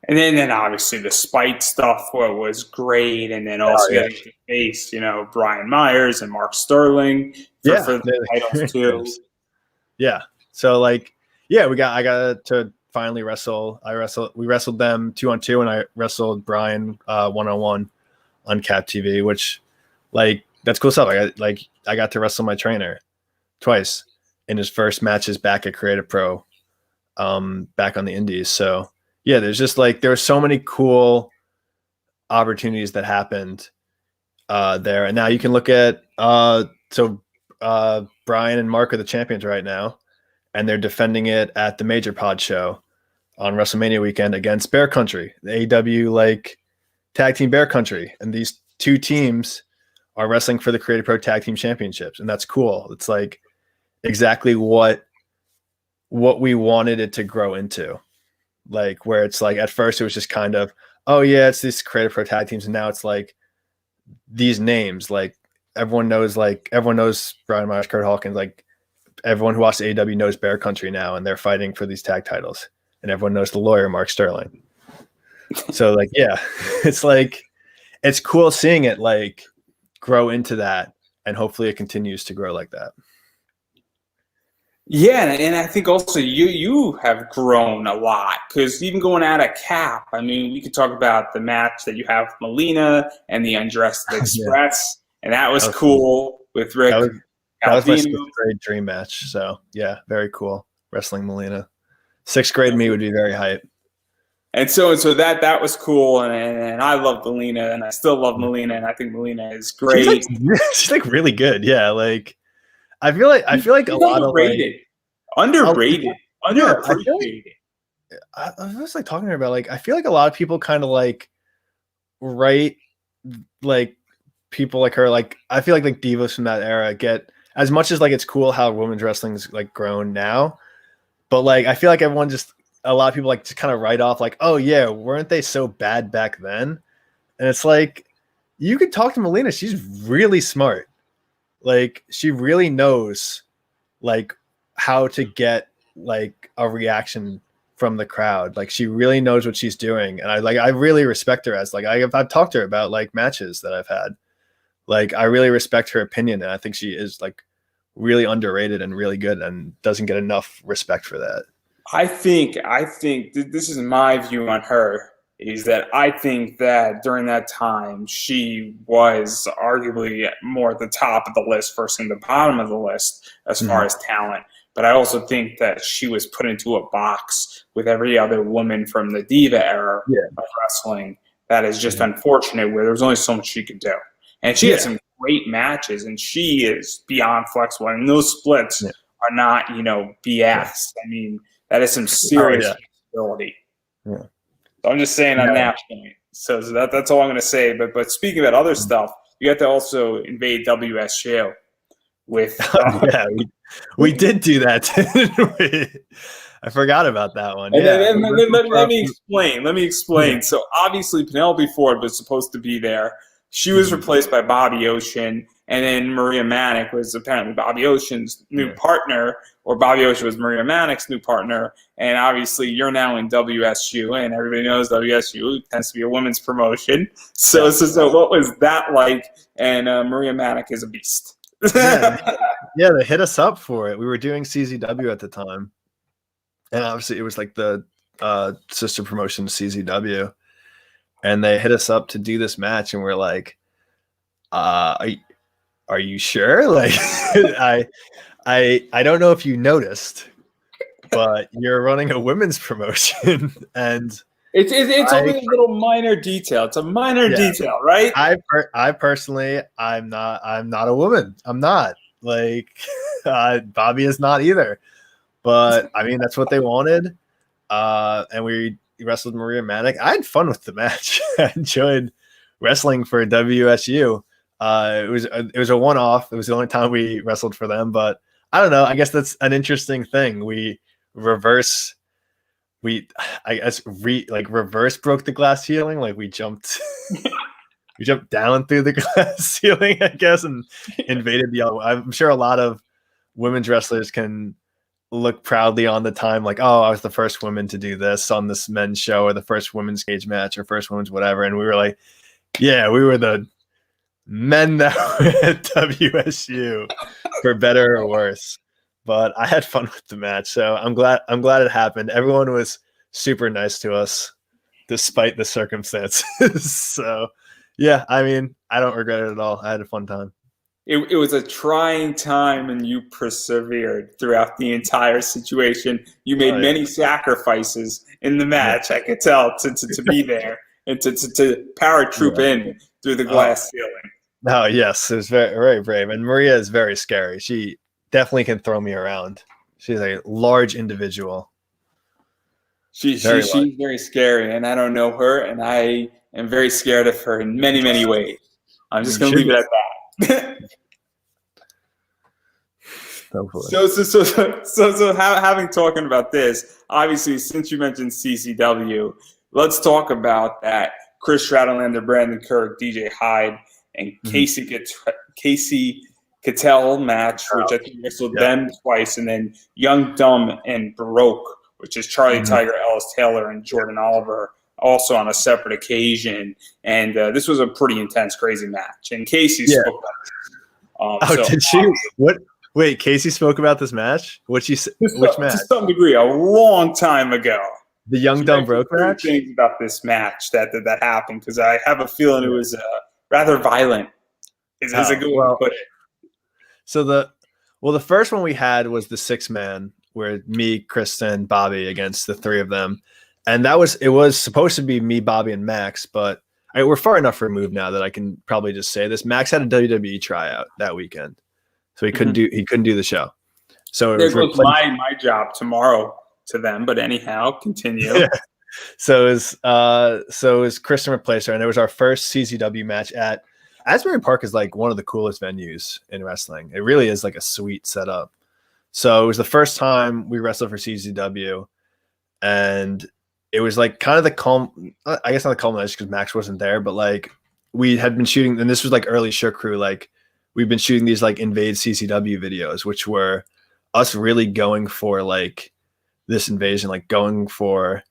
And then obviously the Spite stuff was great, and then also getting to face, Brian Myers and Mark Sterling for the titles too. Yeah. So like, yeah, I got to finally wrestle. We wrestled them 2-on-2, and I wrestled Brian 1-on-1 on Cap TV, which like that's cool stuff. I got to wrestle my trainer twice in his first matches back at Creative Pro, back on the Indies. So yeah, there's just like there were so many cool opportunities that happened there. And now you can look at Brian and Mark are the champions right now, and they're defending it at the Major Pod show on WrestleMania weekend against Bear Country, the AW like tag team Bear Country. And these two teams are wrestling for the Creative Pro Tag Team Championships. And that's cool. It's like exactly what we wanted it to grow into. Like where it's like at first it was just kind of, oh yeah, it's these Creative Pro Tag teams. And now it's like these names, like everyone knows Brian Myers, Kurt Hawkins, like everyone who watches AW knows Bear Country now, and they're fighting for these tag titles. And everyone knows the lawyer, Mark Sterling. So like, yeah, it's like, it's cool seeing it like grow into that, and hopefully it continues to grow like that. Yeah, and I think also you have grown a lot, because even going out of Cap, I mean, we could talk about the match that you have with Melina and the Undressed Express, and that was cool with Rick. That was my 6th grade dream match. So yeah, very cool. Wrestling Melina. 6th grade me would be very hype. And so that was cool, and I love Melina, and I still love Melina, and I think Melina is great. She's like really good. Yeah, like I feel like a lot of like underrated. I was like talking to her about like I feel like a lot of people kind of like write like people like her, like I feel like divas from that era get as much as like it's cool how women's wrestling's like grown now, but like I feel like a lot of people like just kind of write off like, oh yeah, weren't they so bad back then? And it's like you could talk to Melina, she's really smart. Like she really knows like how to get like a reaction from the crowd. Like she really knows what she's doing. And I really respect her as like, I've talked to her about like matches that I've had. Like I really respect her opinion. And I think she is like really underrated and really good and doesn't get enough respect for that. I think this is my view on her, is that I think that during that time she was arguably more at the top of the list versus the bottom of the list as far as talent. But I also think that she was put into a box with every other woman from the diva era of wrestling. That is just unfortunate, where there was only so much she could do. And she had some great matches, and she is beyond flexible. And those splits are not, BS. I mean, that is some serious flexibility. Yeah. So I'm just saying on that point. So that's all I'm going to say. But speaking about other stuff, you have to also invade WSU with. We did do that, didn't we? I forgot about that one. And let me explain. So obviously Penelope Ford was supposed to be there. She was replaced by Bobby Ocean, and then Maria Manic was apparently Bobby Ocean's new partner, or Bobby Ocean was Maria Manic's new partner. And obviously you're now in WSU, and everybody knows WSU tends to be a women's promotion. So what was that like? And Maria Manic is a beast. Yeah, they hit us up for it. We were doing CZW at the time, and obviously it was like the sister promotion to CZW, and they hit us up to do this match, and we're like, are you sure? Like I don't know if you noticed, but you're running a women's promotion, and it's only a little minor detail. It's a minor detail, right? I personally, I'm not a woman. I'm not. Like Bobby is not either. But I mean, that's what they wanted. And we wrestled Maria Manic. I had fun with the match. I enjoyed wrestling for WSU. It was a one-off. It was the only time we wrestled for them. But I don't know. I guess that's an interesting thing. We reverse broke the glass ceiling. Like we jumped down through the glass ceiling, I guess, and invaded the other. I'm sure a lot of women's wrestlers can look proudly on the time, like, oh, I was the first woman to do this on this men's show, or the first women's cage match, or first women's whatever. And we were like, yeah, we were the men that were at WSU, for better or worse. But I had fun with the match, so I'm glad it happened. Everyone was super nice to us, despite the circumstances. So, yeah, I mean, I don't regret it at all. I had a fun time. it was a trying time, and you persevered throughout the entire situation. You made Oh yeah. many sacrifices in the Yeah. match. I could tell to be there and to paratroop Yeah. in through the Oh, glass ceiling. no, yes, it was very, very brave. And Maria is very scary. She definitely can throw me around. She's a large individual. Very large. She's very scary, and I don't know her, and I am very scared of her in many, many ways. I'm just You going to should leave be. it at that. Hopefully. Having talking about this, obviously, since you mentioned CCW, let's talk about that Chris Stradlander, Brandon Kirk, DJ Hyde, and Mhm. Casey Cattell match, which I think wrestled Yeah. them twice, and then Young, Dumb, and Baroque, which is Charlie Mhm. Tiger, Ellis Taylor, and Jordan Oliver, also on a separate occasion. And this was a pretty intense, crazy match. And Casey Yeah. spoke about it. Oh, did she? What? Wait, Casey spoke about this match? Which match? To some degree, a long time ago. The Young Dumb Broke match? Things about this match that happened, because I have a feeling it was rather violent. Is a good way to put it. So the first one we had was the 6-man, where me, Kristen, Bobby against the 3 of them, and it was supposed to be me, Bobby, and Max, but we're far enough removed now that I can probably just say this. Max had a WWE tryout that weekend, so he couldn't do the show. So there goes my job tomorrow to them. But anyhow, continue. Yeah. So it was Kristen replaced her, and it was our first CZW match at Asbury Park. Is like one of the coolest venues in wrestling. It really is like a sweet setup. So it was the first time we wrestled for CZW, and it was like kind of I guess not the culmination because Max wasn't there, but like we had been shooting, and this was like early Shukro, like we've been shooting these like Invade CCW videos, which were us really going for like this invasion, like going for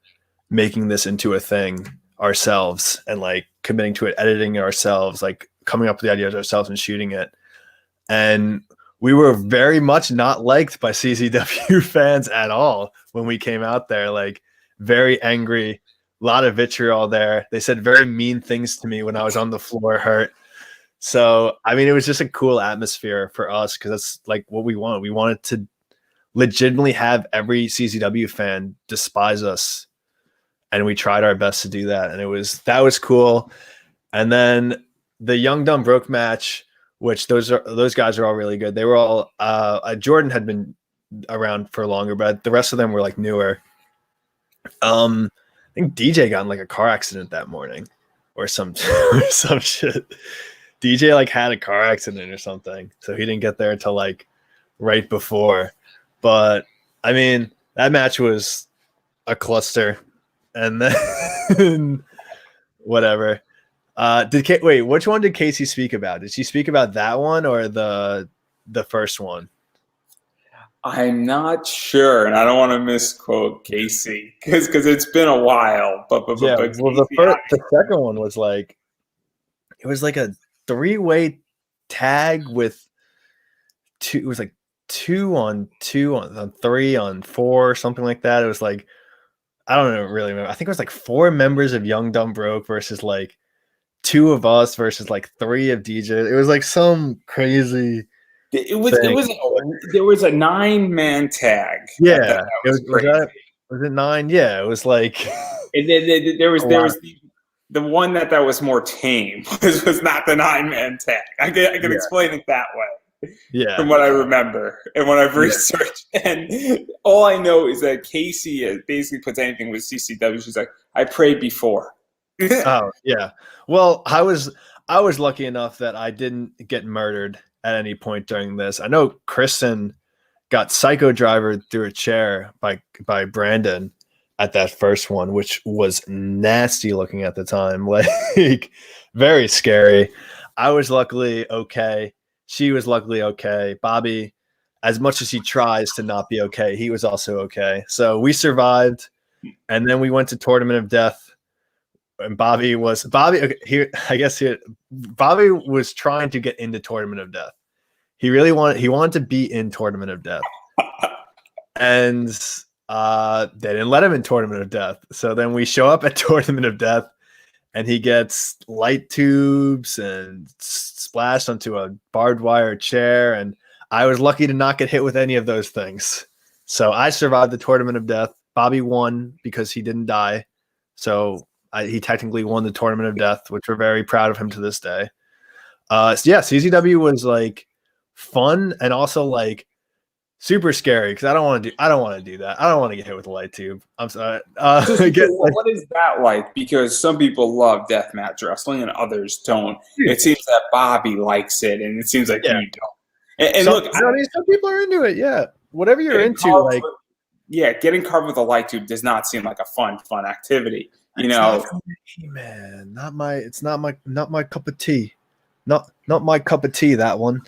making this into a thing ourselves and like committing to it, editing it ourselves, like coming up with the ideas ourselves and shooting it. And we were very much not liked by CZW fans at all when we came out there, like very angry, a lot of vitriol there. They said very mean things to me when I was on the floor hurt. So, I mean, it was just a cool atmosphere for us because that's like what we wanted. We wanted to legitimately have every CZW fan despise us, and we tried our best to do that, and that was cool. And then the Young Dumb Broke match, which those guys are all really good. They were all Jordan had been around for longer, but the rest of them were like newer. I think DJ got in like a car accident that morning or some shit. DJ like had a car accident or something, so he didn't get there until like right before. But I mean, that match was a cluster, and then whatever. Wait, which one did Casey speak about? Did she speak about that one or the first one? I'm not sure, and I don't want to misquote Casey because it's been a while. But well, the second one was like it was like a 3-way tag with two. It was like 2 on 2 on 3 on 4 or something like that. It was like I don't know, really remember. I think it was like 4 members of Young Dumb Broke versus like 2 of us versus like 3 of DJ. It was like some crazy. There was a 9-man tag. Yeah, was it 9? Yeah, it was like. And then there was the one that was more tame was not the 9-man tag. I can explain it that way. Yeah, from what I remember and when I've researched, and all I know is that Casey basically puts anything with CCW. She's like, I prayed before. Oh yeah. Well, I was lucky enough that I didn't get murdered at any point during this. I know Kristen got psycho drivered through a chair by Brandon at that first one, which was nasty looking at the time, like very scary. I was luckily okay. She was luckily okay. Bobby, as much as he tries to not be okay, he was also okay. So we survived, and then we went to Tournament of Death. And Bobby was trying to get into Tournament of Death. He wanted to be in Tournament of Death, and they didn't let him in Tournament of Death. So then we show up at Tournament of Death, and he gets light tubes and splashed onto a barbed wire chair. And I was lucky to not get hit with any of those things. So I survived the tournament of death. Bobby won because he didn't die. So he technically won the tournament of death, which we're very proud of him to this day. So yeah, CZW was like fun and also like super scary because I don't want to do that. I don't want to get hit with a light tube. I'm sorry. What is that like? Because some people love deathmatch wrestling and others don't. It seems that Bobby likes it, and it seems like you don't. And look, some people are into it. Yeah, whatever you're into, getting carved with a light tube does not seem like a fun activity. Not me, man. It's not my cup of tea. Not my cup of tea. That one.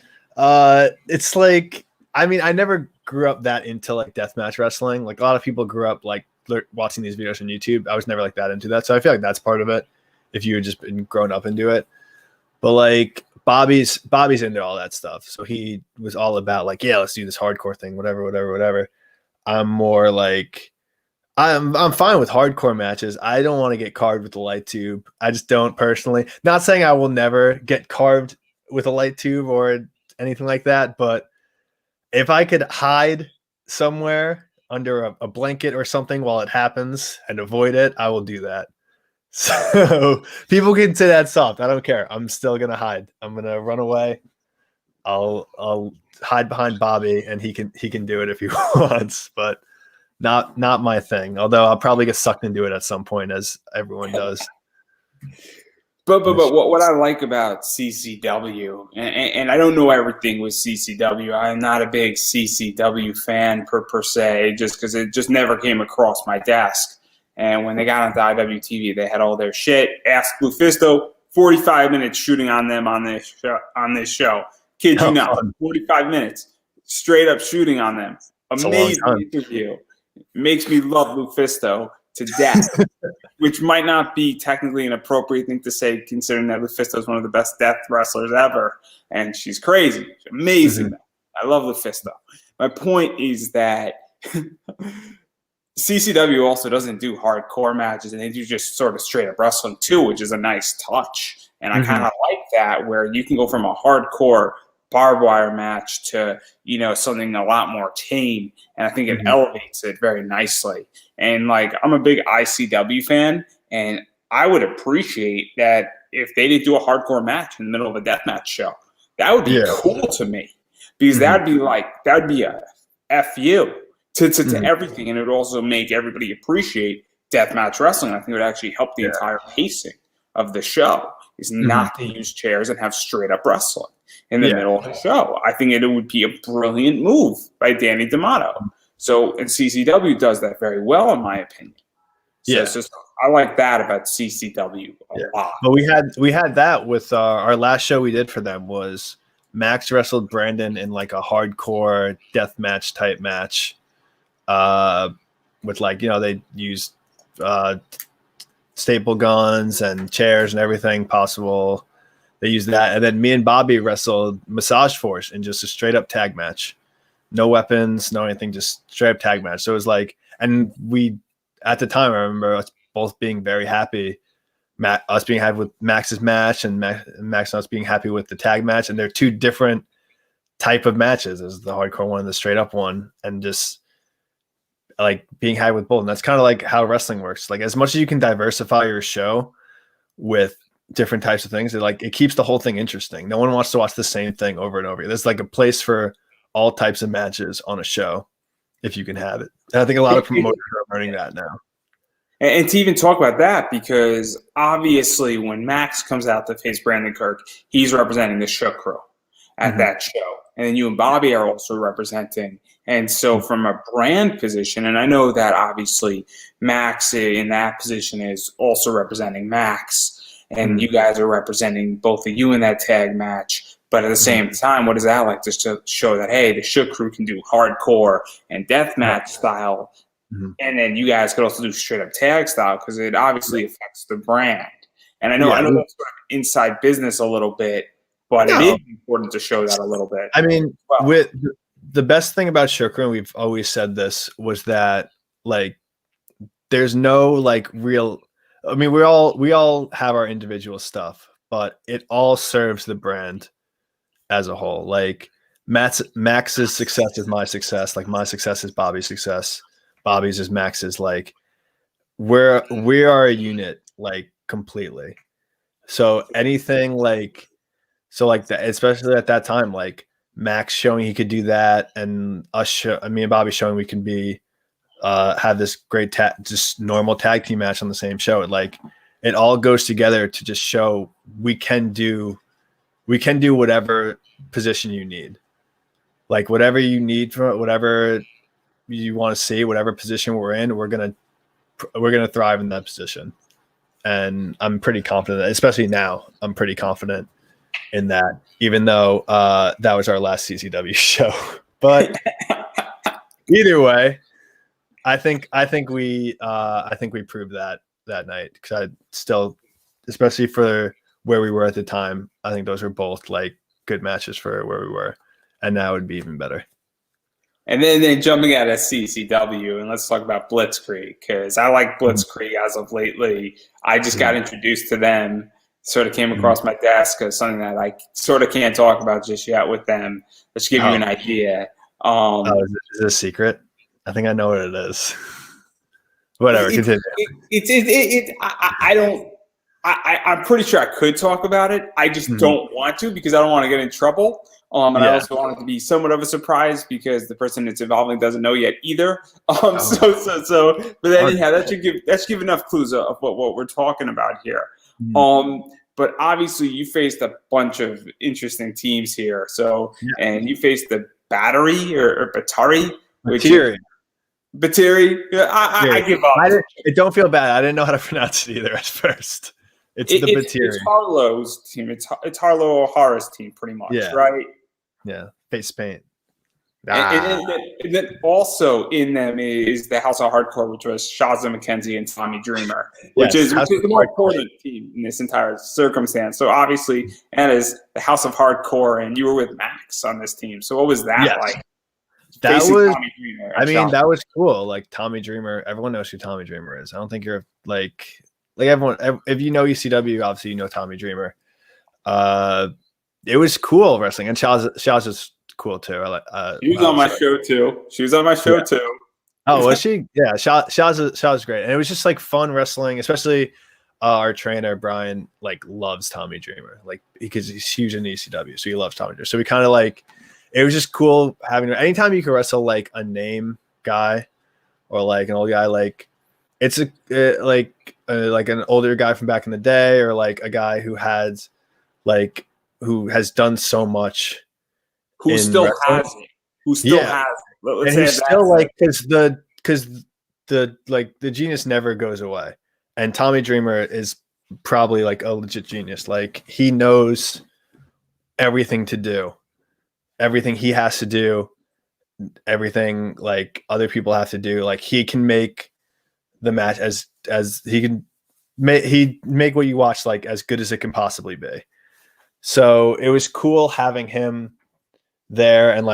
It's like, I mean, I never grew up that into like deathmatch wrestling. Like a lot of people grew up like watching these videos on YouTube. I was never like that into that. So I feel like that's part of it. If you had just been grown up into it, but like Bobby's into all that stuff. So he was all about like, yeah, let's do this hardcore thing, whatever. I'm more like, I'm fine with hardcore matches. I don't want to get carved with a light tube. I just don't personally. Not saying I will never get carved with a light tube or anything like that, but if I could hide somewhere under a blanket or something while it happens and avoid it, I will do that. So people can say that's soft. I don't care. I'm still gonna hide. I'm gonna run away. I'll hide behind Bobby, and he can do it if he wants, but not my thing. Although I'll probably get sucked into it at some point, as everyone does. But what I like about CCW, and I don't know everything with CCW. I'm not a big CCW fan per se, just because it just never came across my desk. And when they got onto IWTV, they had all their shit. Ask Lufisto, 45 minutes shooting on them on this show. Kid you not, 45 minutes straight up shooting on them. Amazing interview. Makes me love Lufisto to death, which might not be technically an appropriate thing to say, considering that Lufisto is one of the best death wrestlers ever, and she's crazy. She's amazing. I love Lufisto. My point is that CCW also doesn't do hardcore matches, and they do just sort of straight up wrestling too, which is a nice touch. And I kind of like that, where you can go from a hardcore barbed wire match to, something a lot more tame. And I think it elevates it very nicely. And like, I'm a big ICW fan, and I would appreciate that if they didn't do a hardcore match in the middle of a deathmatch show. That would be cool to me, because that'd be a FU to everything. And it would also make everybody appreciate deathmatch wrestling. I think it would actually help the entire pacing of the show, is not to use chairs and have straight up wrestling in the middle of the show. I think it would be a brilliant move by Danny D'Amato. So, and CCW does that very well, in my opinion. So it's just, I like that about CCW a lot. But we had that with our last show we did for them was Max wrestled Brandon in like a hardcore death match type match, with like, they used staple guns and chairs and everything possible. They used that, and then me and Bobby wrestled Massage Force in just a straight up tag match. No weapons, no anything, just straight up tag match. So it was like, and we, at the time, I remember us both being very happy. Us being happy with Max's match, and Max and us being happy with the tag match. And they're two different type of matches. There's the hardcore one and the straight up one, and just like being happy with both. And that's kind of like how wrestling works. Like, as much as you can diversify your show with different types of things, it keeps the whole thing interesting. No one wants to watch the same thing over and over. There's like a place for all types of matches on a show if you can have it. And I think a lot of promoters are learning that now. And to even talk about that, because obviously when Max comes out to face Brandon Kirk, he's representing the Shukro at that show. And then you and Bobby are also representing. And so from a brand position, and I know that obviously Max in that position is also representing Max, and you guys are representing both of you in that tag match. But at the same time, what is that like? Just to show that, hey, the Shook Crew can do hardcore and deathmatch style. And then you guys could also do straight up tag style, because it obviously affects the brand. And I know that's sort of inside business a little bit, but it is important to show that a little bit. I mean, with the best thing about Shukro, and we've always said this, was that like there's no like real I mean, we all have our individual stuff, but it all serves the brand as a whole. Like Max's success is my success. Like my success is Bobby's success. Bobby's is Max's. Like we are a unit, like completely. So anything like that, especially at that time, like Max showing he could do that, and me and Bobby showing we can be have this great just normal tag team match on the same show. It all goes together to just show we can do whatever position you need, like whatever you need from whatever you want to see, whatever position we're in, we're gonna thrive in that position. And I'm pretty confident, especially now, I'm pretty confident in that, even though that was our last CCW show. But either way, I think we proved that night, because I still, especially for where we were at the time, I think those were both like good matches for where we were, and now it would be even better. And then jumping out of CCW, and let's talk about Blitzkrieg, because I like Blitzkrieg as of lately. I just got introduced to them, sort of came across my desk as something that I sort of can't talk about just yet with them. Let's give you an idea. Is it a secret? I think I know what it is. Whatever, continue. I'm pretty sure I could talk about it. I just don't want to, because I don't want to get in trouble. And I also want it to be somewhat of a surprise, because the person that's involving doesn't know yet either. But then anyhow, that should give enough clues of what we're talking about here. But obviously you faced a bunch of interesting teams here. So and you faced the Battery or Batari. Batiri. I give up. Don't feel bad. I didn't know how to pronounce it either at first. It's Batiri. It's Harlow's team. It's Harlow O'Hara's team, pretty much, right? Yeah, face paint. And then also in them is the House of Hardcore, which was Shazza McKenzie and Tommy Dreamer, which is the more important team in this entire circumstance. So obviously, and is the House of Hardcore, and you were with Max on this team. So what was that like? That was, that was cool. Like Tommy Dreamer, everyone knows who Tommy Dreamer is. I don't think you're like everyone. If you know ECW, obviously you know Tommy Dreamer. It was cool wrestling, and Shaz is cool too. She was on my show too. Oh, was she? Yeah, Shaz is great, and it was just like fun wrestling, especially our trainer Brian loves Tommy Dreamer, because he's huge in ECW, so he loves Tommy Dreamer. So we kind of it was just cool having anytime you can wrestle a name guy or an old guy, it's an older guy from back in the day, or a guy who has done so much, who still has it. And he's still because the genius never goes away, and Tommy Dreamer is probably a legit genius. He knows everything to do. Everything he has to do, everything other people have to do. He can make the match as he can make what you watch as good as it can possibly be. So it was cool having him there and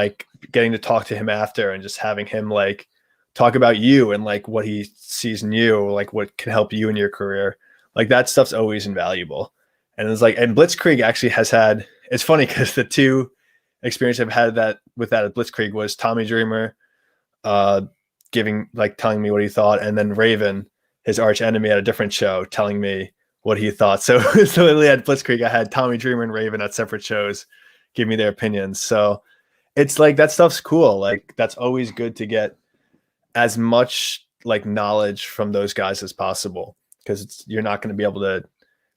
getting to talk to him after, and just having him talk about you and what he sees in you, what can help you in your career. That stuff's always invaluable. And it's and Blitzkrieg actually has had, it's funny because the two experience I've had with that at Blitzkrieg was Tommy Dreamer telling me what he thought, and then Raven, his arch enemy at a different show, telling me what he thought. So literally at Blitzkrieg I had Tommy Dreamer and Raven at separate shows give me their opinions. So it's that stuff's cool. That's always good to get as much knowledge from those guys as possible, because you're not going to be able to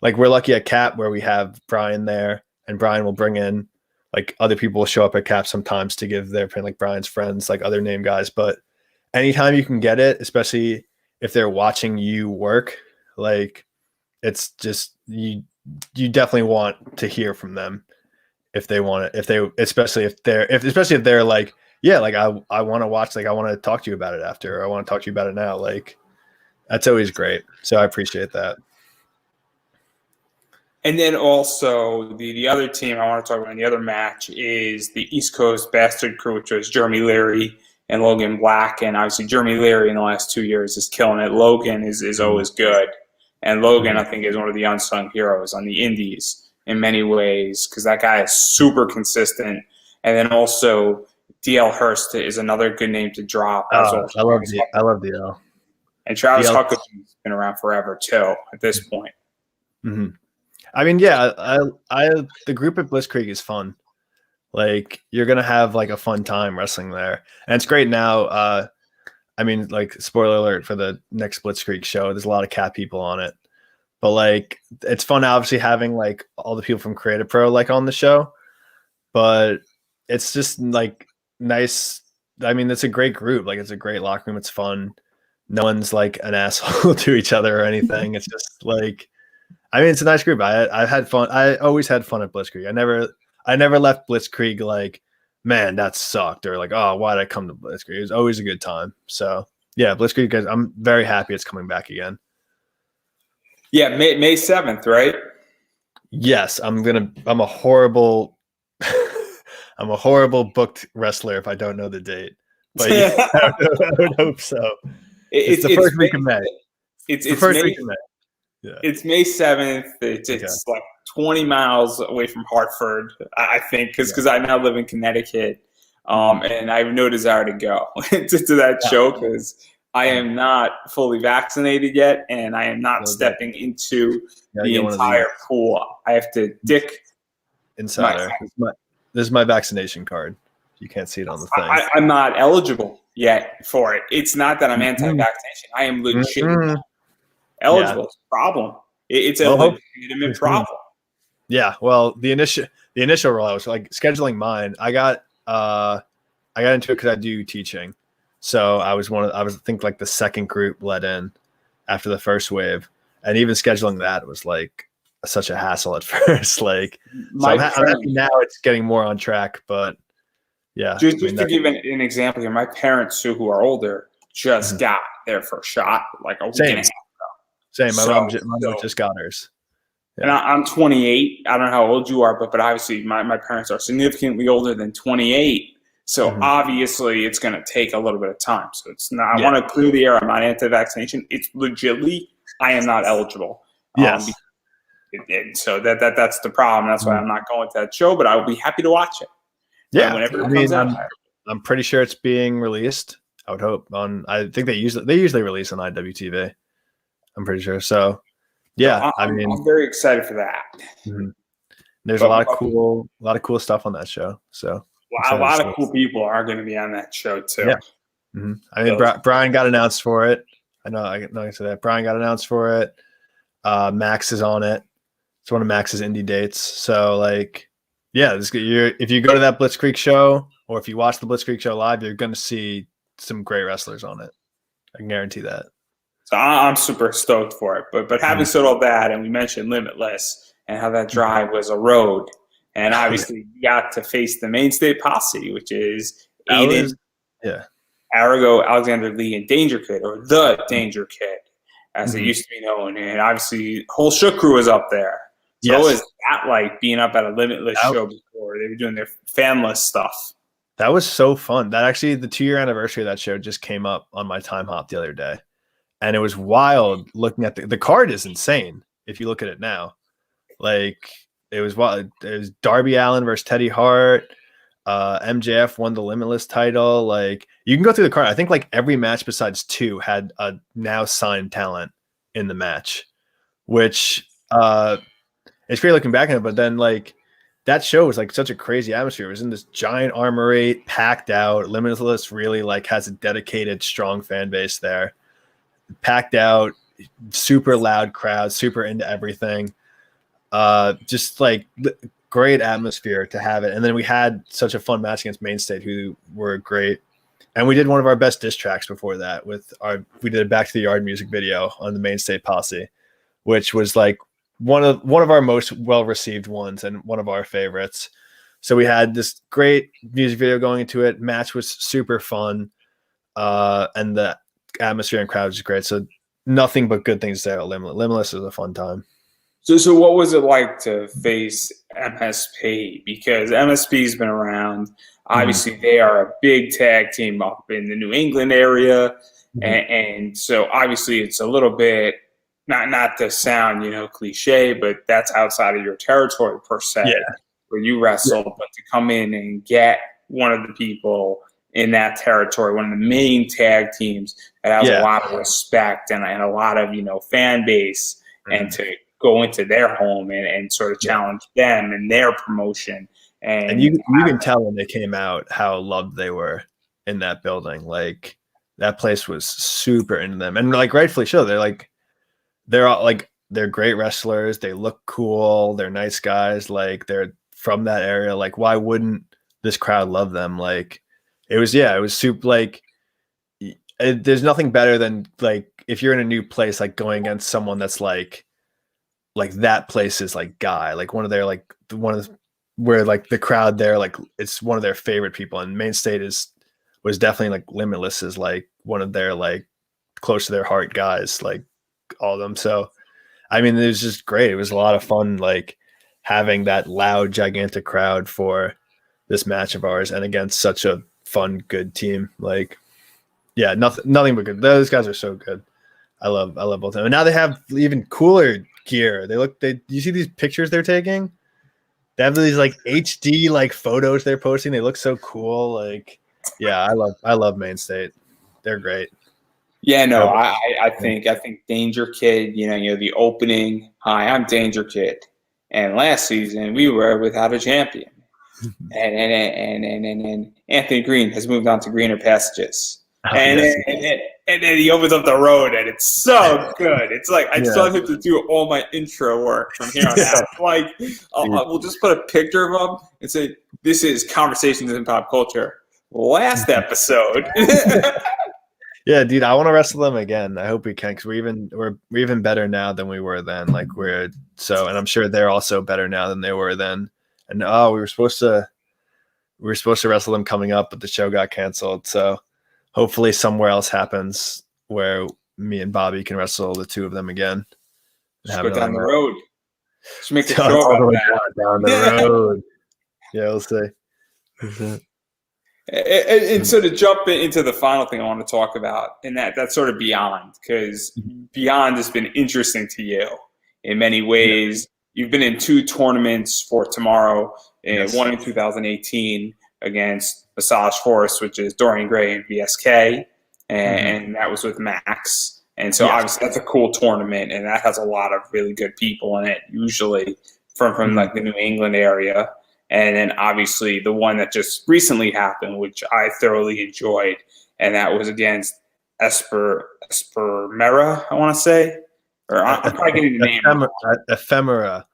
we're lucky at CAP where we have Brian there, and Brian will bring in other people will show up at CAP sometimes to give their opinion, Brian's friends, other name guys. But anytime you can get it, especially if they're watching you work, it's just, you definitely want to hear from them if they want it, especially if they're I want to watch, I want to talk to you about it after, or I want to talk to you about it now. That's always great. So I appreciate that. And then also the other team I want to talk about in the other match is the East Coast Bastard Crew, which was Jeremy Leary and Logan Black. And obviously Jeremy Leary in the last 2 years is killing it. Logan is always good. And Logan, I think, is one of the unsung heroes on the indies in many ways because that guy is super consistent. And then also DL Hurst is another good name to drop. As well. I love DL. And Travis DL. Huckabeen's been around forever too at this point. Mm-hmm. I mean, yeah, the group at Bliss Creek is fun. Like, you're gonna have like a fun time wrestling there, and it's great now. I mean, like, spoiler alert for the next Blitzkrieg show. There's a lot of cat people on it, but like, it's fun obviously having like all the people from Creative Pro like on the show. But it's just like nice. I mean, it's a great group. Like, it's a great locker room. It's fun. No one's like an asshole to each other or anything. It's just like, I mean, it's a nice group. I've had fun. I always had fun at Blitzkrieg. I never left Blitzkrieg like, man, that sucked, or like, oh, why did I come to Blitzkrieg? It was always a good time. So yeah, Blitzkrieg, guys, I'm very happy it's coming back again. Yeah, May 7th, right? Yes, I'm a horrible I'm a horrible booked wrestler if I don't know the date. But yeah, I would hope so. It's the first week of May. It's the first May, week of May. Yeah. It's May 7th. It's like 20 miles away from Hartford, I think, because I now live in Connecticut, and I have no desire to go to that show because I am not fully vaccinated yet, and I am not stepping into the entire pool. I have to dick insider. This is my vaccination card. You can't see it on the thing. I'm not eligible yet for it. It's not that I'm anti-vaccination. I am legit eligible. It's a problem. It's a legitimate problem. Yeah, well, the initial role, I was like scheduling mine. I got into it because I do teaching, so I was I think like the second group let in after the first wave, and even scheduling that was like such a hassle at first. Like, so I'm happy now it's getting more on track, but yeah. Just to give an example here, my parents who are older just got their first shot like a week and a half ago. Same. My mom just got hers. Yeah. And I'm 28. I don't know how old you are, but obviously my parents are significantly older than 28. So obviously it's going to take a little bit of time. So it's not. I want to clear the air. I'm not anti-vaccination. It's legitimately I am not eligible. Yes. So that's the problem. That's why I'm not going to that show. But I will be happy to watch it. Yeah. Whenever it comes out. I'm pretty sure it's being released. I would hope I think they usually release on IWTV. I'm pretty sure. So. Yeah, I'm very excited for that. Mm-hmm. There's a lot of cool stuff on that show. So a lot of cool people are going to be on that show too. Yeah. Mm-hmm. I mean, Brian got announced for it. I said that. Brian got announced for it. Max is on it. It's one of Max's indie dates. So like, yeah, if you go to that Blitzkrieg show or if you watch the Blitzkrieg show live, you're going to see some great wrestlers on it. I can guarantee that. So I'm super stoked for it. But having said all that, and we mentioned Limitless and how that drive was a road, and obviously you got to face the mainstay posse, which is Aiden, Arago, Alexander Lee, and Danger Kid, or the Danger Kid, as it used to be known. And obviously, whole Shukro was up there. So what was that like being up at a Limitless show before? They were doing their fanless stuff. That was so fun. That actually, the 2-year anniversary of that show just came up on my time hop the other day. And it was wild looking at the card is insane if you look at it now. Like, it was wild. It was Darby Allin versus Teddy Hart. MJF won the Limitless title. Like, you can go through the card. I think like every match besides 2 had a now signed talent in the match, which it's great looking back on it. But then like that show was like such a crazy atmosphere. It was in this giant armory, packed out. Limitless really like has a dedicated, strong fan base there. Packed out, super loud crowd, super into everything. Just like great atmosphere to have it. And then we had such a fun match against Mainstate, who were great. And we did one of our best diss tracks before that we did a Back to the Yard music video on the Mainstate Posse, which was like one of our most well-received ones and one of our favorites. So we had this great music video going into it. Match was super fun. And the atmosphere and crowd was great. So nothing but good things there at Limitless. Limitless is a fun time. So what was it like to face MSP? Because MSP's been around. Obviously, they are a big tag team up in the New England area. And so obviously it's a little bit not to sound, cliche, but that's outside of your territory per se, where you wrestle, but to come in and get one of the people in that territory, one of the main tag teams that has a lot of respect and a lot of, fan base, and to go into their home and sort of challenge them and their promotion. And you can tell when they came out how loved they were in that building. Like, that place was super into them, and like rightfully so. They're all like, they're great wrestlers. They look cool. They're nice guys. Like, they're from that area. Like, why wouldn't this crowd love them? Like, it was super. Like, there's nothing better than, like, if you're in a new place, like going against someone that's like that place's like guy, like one of their, like where like the crowd there, like it's one of their favorite people. And Main State was definitely like Limitless is like one of their like close to their heart guys, like all of them. So, I mean, it was just great. It was a lot of fun, like having that loud, gigantic crowd for this match of ours and against such a fun, good team. Like, yeah, nothing but good. Those guys are so good. I love both of them. And now they have even cooler gear. You see these pictures they're taking? They have these like HD like photos they're posting. They look so cool. Like, yeah, I love Main State. They're great. Yeah, no, I think Danger Kid, the opening, hi, I'm Danger Kid. And last season we were without a champion. And Anthony Green has moved on to greener pastures. And then he opens up the road, and it's so good. It's like I just want him to do all my intro work from here on out. Like, we'll just put a picture of him and say, "This is Conversations in Pop Culture." Last episode. Yeah, dude, I want to wrestle them again. I hope we can, because we're even better now than we were then. Like, and I'm sure they're also better now than they were then. And we were supposed to wrestle them coming up, but the show got canceled. So hopefully somewhere else happens where me and Bobby can wrestle the two of them again. Just go down the road. Just make the show down the road. Yeah, we'll see. And so to jump into the final thing I want to talk about, and that's sort of Beyond, because Beyond has been interesting to you in many ways. You've been in 2 tournaments for tomorrow, one in 2018 against Massage Force, which is Dorian Gray and VSK, and that was with Max. And so obviously that's a cool tournament, and that has a lot of really good people in it, usually from like the New England area. And then obviously the one that just recently happened, which I thoroughly enjoyed, and that was against Espermera, I want to say. Or I'm probably getting the name wrong. Ephemera.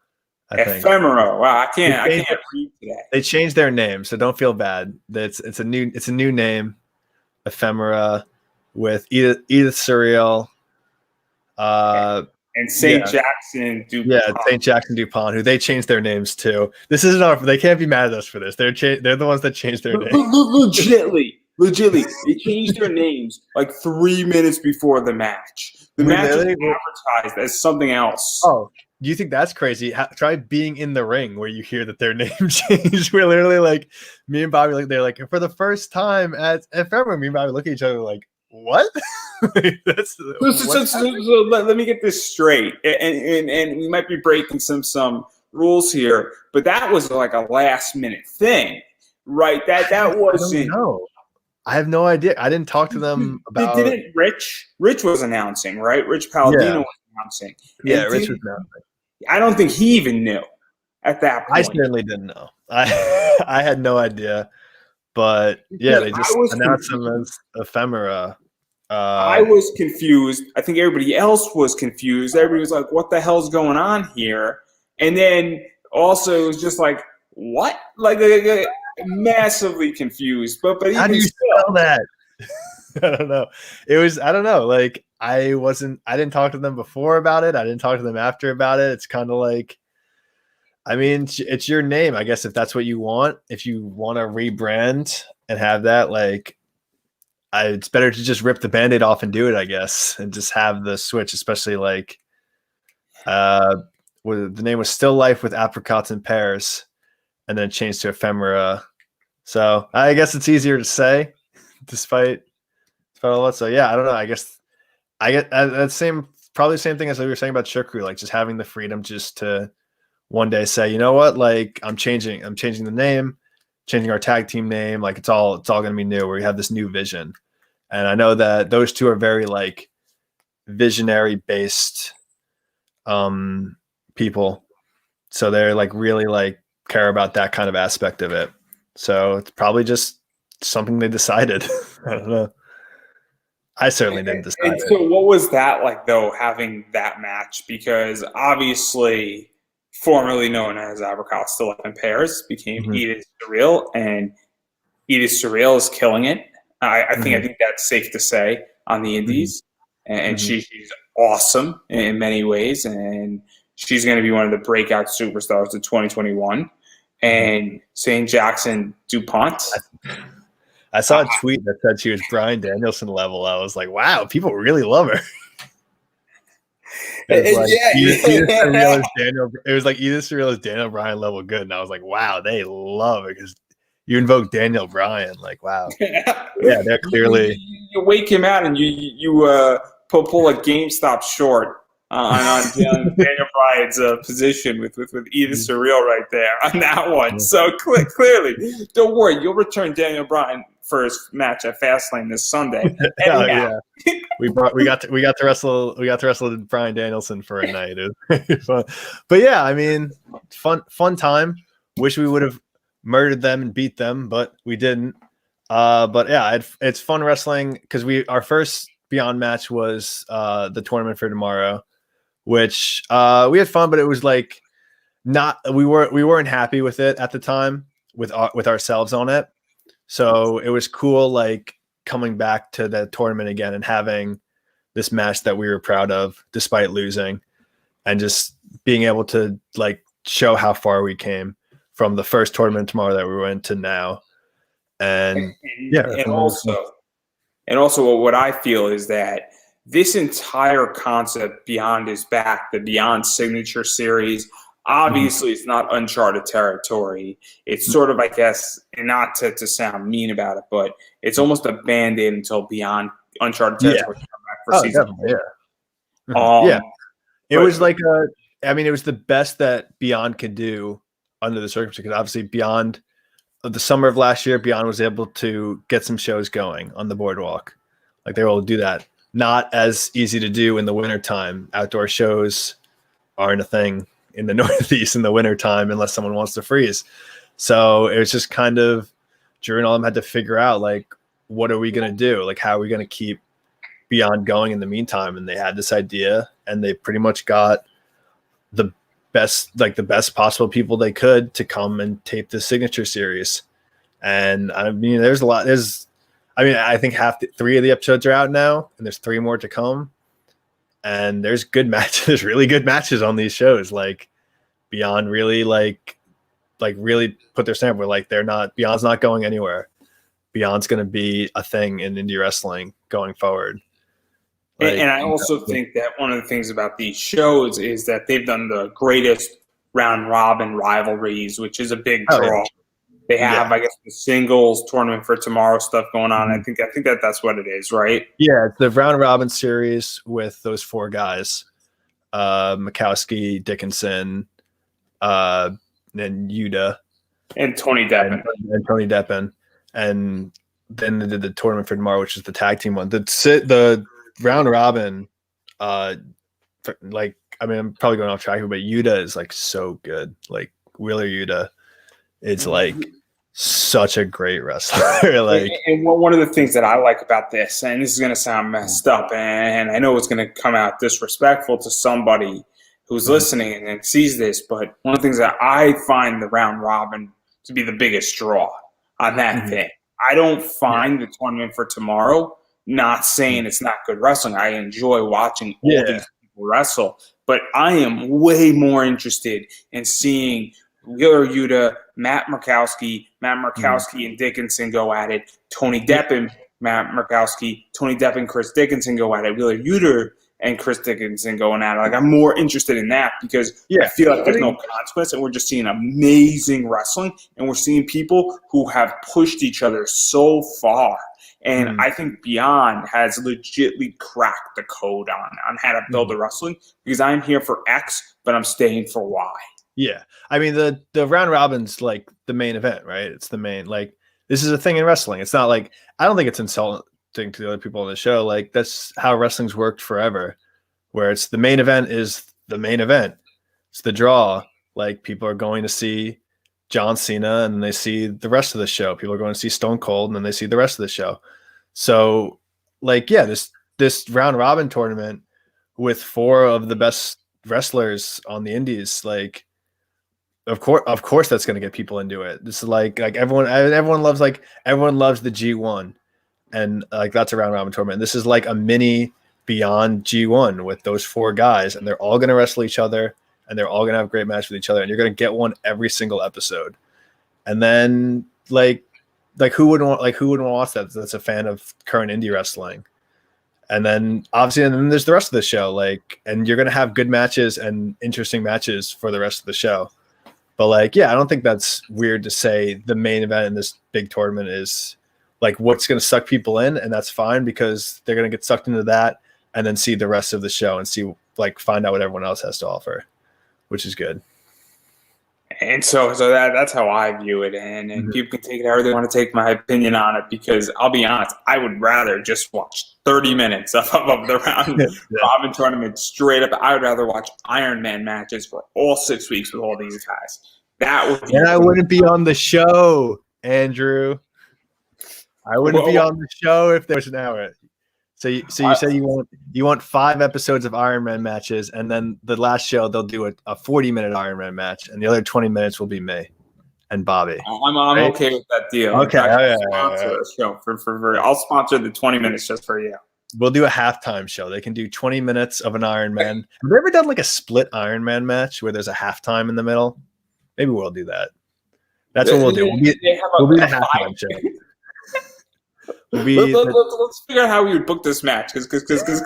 I think. Ephemera. Wow, I can't read today. They changed their name, so don't feel bad. It's a new name, Ephemera, with Edith Surreal. And St. Jackson Dupont. Yeah, St. Jackson Dupont, who they changed their names to. This isn't they can't be mad at us for this. They're the ones that changed their names. Legitly, they changed their names like 3 minutes before the match. The match was advertised as something else. Oh, do you think that's crazy? Try being in the ring where you hear that their name changed. We're literally like, me and Bobby, like, they're like, for the first time at Ephemera, me and Bobby look at each other like, what? So let me get this straight, and we might be breaking some rules here, but that was like a last minute thing, right? That wasn't. No, I have no idea. I didn't talk to them about. Didn't Rich was announcing, right? Rich Palladino was announcing. Yeah, Rich was announcing. I don't think he even knew at that point. I certainly didn't know. I had no idea, but yeah, they just announced him as Ephemera. I was confused. I think everybody else was confused. Everybody was like, what the hell's going on here? And then also it was just like, what? Like massively confused. But how do you spell that? I don't know. I don't know. Like, I didn't talk to them before about it. I didn't talk to them after about it. It's kind of like, I mean, it's your name, I guess, if that's what you want. If you want to rebrand and have that, like, it's better to just rip the Band-Aid off and do it, I guess, and just have the switch, especially like the name was Still Life with Apricots and Pears, and then changed to Ephemera. So I guess it's easier to say, despite all that. So yeah, I don't know. I guess I get that same probably the same thing as we were saying about Shukro, like just having the freedom just to one day say, you know what, like I'm changing the name, changing our tag team name. Like it's all going to be new, where we have this new vision. And I know that those two are very like visionary based people. So they're like really like care about that kind of aspect of it. So it's probably just something they decided. I don't know. I certainly didn't decide. And so what was that like, though, having that match? Because obviously, formerly known as Abercrombie Still Up in Pairs, became Edith Surreal, and Edith Surreal is killing it. I think that's safe to say on the Indies. And she's awesome in many ways, and she's going to be one of the breakout superstars of 2021. And St. Jackson DuPont. I saw a tweet that said she was Bryan Danielson level. I was like, wow, people really love her. It was like Edith Surreal is Daniel Bryan level good. And I was like, wow, they love it because you invoke Daniel Bryan. Like, wow. Yeah, they're clearly. You wake him out and you pull a GameStop short on Daniel Bryan's position with Edith Surreal right there on that one. So clearly, don't worry, you'll return Daniel Bryan for his match at Fastlane this Sunday. Yeah, we got to wrestle Bryan Danielson for a night. It was fun. But yeah, I mean, fun time. Wish we would have murdered them and beat them, but we didn't. But yeah, it's fun wrestling because our first Beyond match was the tournament for tomorrow, which we had fun, but it was like we weren't happy with it at the time with ourselves on it. So it was cool, like coming back to the tournament again and having this match that we were proud of despite losing, and just being able to like show how far we came from the first tournament tomorrow that we went to now. And also what I feel is that this entire concept Beyond is back, the Beyond Signature Series. Obviously, it's not uncharted territory. It's sort of, I guess, and not to sound mean about it, but it's almost a band-aid until Beyond Uncharted territory come back for season. Yeah. It was like it was the best that Beyond could do under the circumstances. Because obviously, Beyond the summer of last year, Beyond was able to get some shows going on the boardwalk. Like they were able to do that. Not as easy to do in the wintertime. Outdoor shows aren't a thing in the Northeast in the wintertime unless someone wants to freeze. So it was just kind of Drew and all them had to figure out, like, what are we going to do? Like, how are we going to keep Beyond going in the meantime? And they had this idea, and they pretty much got the best possible people they could to come and tape the Signature Series. And I mean, there's a lot. I think three of the episodes are out now, and there's 3 more to come. And there's good matches. There's really good matches on these shows. Like Beyond really like really put their stamp where like Beyond's not going anywhere. Beyond's going to be a thing in indie wrestling going forward. Like, and I also think that one of the things about these shows is that they've done the greatest round robin rivalries, which is a big draw. Yeah. They have, I guess, the singles tournament for tomorrow stuff going on. I think that's what it is, right? Yeah, it's the round robin series with those 4 guys, Mikowski, Dickinson, and Yuta, and Tony Deppen, and then they did the tournament for tomorrow, which is the tag team one. The round robin, I'm probably going off track here, but Yuta is like so good. Like Wheeler Yuta. It's like such a great wrestler. And one of the things that I like about this, and this is going to sound messed up, and I know it's going to come out disrespectful to somebody who's listening and sees this, but one of the things that I find the round robin to be the biggest draw on that thing. I don't find the tournament for tomorrow, not saying it's not good wrestling. I enjoy watching all these people wrestle, but I am way more interested in seeing Wheeler Yuta, Matt Murkowski and Dickinson go at it. Tony Deppen, Matt Murkowski, Tony Deppen, Chris Dickinson go at it. Wheeler Yuta and Chris Dickinson going at it. Like, I'm more interested in that because I feel like there's no consequence, and we're just seeing amazing wrestling, and we're seeing people who have pushed each other so far. And I think Beyond has legitly cracked the code on how to build a wrestling, because I'm here for X, but I'm staying for Y. Yeah. I mean, the round robin's like the main event, right? It's the main, like, this is a thing in wrestling. It's not like, I don't think it's insulting to the other people on the show. Like, that's how wrestling's worked forever, where it's the main event is the main event. It's the draw. Like, people are going to see John Cena and they see the rest of the show. People are going to see Stone Cold and then they see the rest of the show. So, like, yeah, this round robin tournament with 4 of the best wrestlers on the indies, like, of course that's going to get people into it. This is like everyone loves the G1, and like that's a round robin tournament. This is like a mini Beyond G1 with those 4 guys, and they're all going to wrestle each other, and they're all going to have a great match with each other, and you're going to get one every single episode. And then like who wouldn't want to watch that? That's a fan of current indie wrestling. And then obviously, and then there's the rest of the show, like, and you're going to have good matches and interesting matches for the rest of the show. But like, yeah, I don't think that's weird to say the main event in this big tournament is like what's going to suck people in, and that's fine because they're going to get sucked into that and then see the rest of the show and see, like, find out what everyone else has to offer, which is good. And so that's how I view it, and people can take it however they want to take my opinion on it, because I'll be honest, I would rather just watch 30 minutes of the round robin tournament straight up. I would rather watch Iron Man matches for all 6 weeks with all these guys. That would be, and I wouldn't be on the show, Andrew. I wouldn't be on the show if there was an hour. So you say you want 5 episodes of Iron Man matches, and then the last show they'll do a 40-minute Iron Man match, and the other 20 minutes will be me and Bobby. I'm okay with that deal. Okay, I'll sponsor the 20 minutes just for you. We'll do a halftime show. They can do 20 minutes of an Iron Man. Have you ever done like a split Iron Man match where there's a halftime in the middle? Maybe we'll do that. That's what we'll do. We'll be a halftime show. Let's figure out how we would book this match, because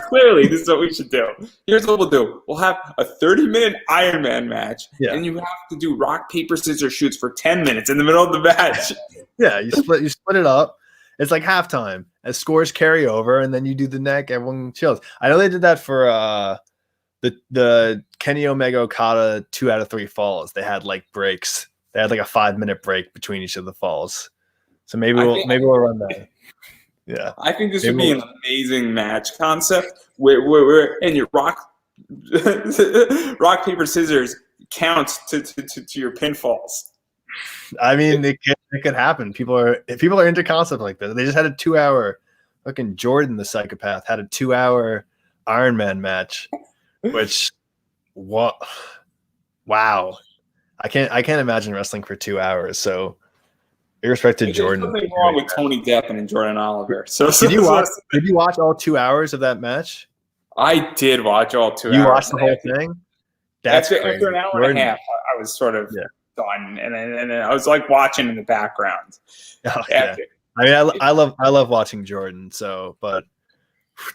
clearly this is what we should do. Here's what we'll do. We'll have a 30-minute Iron Man match, and you have to do rock, paper, scissors shoots for 10 minutes in the middle of the match. Yeah, you split it up. It's like halftime. As scores carry over, and then you do the neck, everyone chills. I know they did that for the Kenny Omega Okada 2 out of 3 falls. They had like breaks. They had like a 5-minute break between each of the falls. So maybe we'll run that. Yeah, I think this would be an amazing match concept where and your rock paper scissors counts to your pinfalls. I mean, it could happen. People are into concept like this. They just had a 2-hour fucking Jordan the Psychopath had a 2-hour Iron Man match, which wow. I can't imagine wrestling for 2 hours. So irrespective of Jordan. There's nothing wrong with Tony Deppen and Jordan Oliver. So did you watch all 2 hours of that match? I did watch all 2 hours. You watched the whole thing? After an hour and a half, I was sort of done, and I was like watching in the background. Oh, yeah. I mean, I love watching Jordan. So, but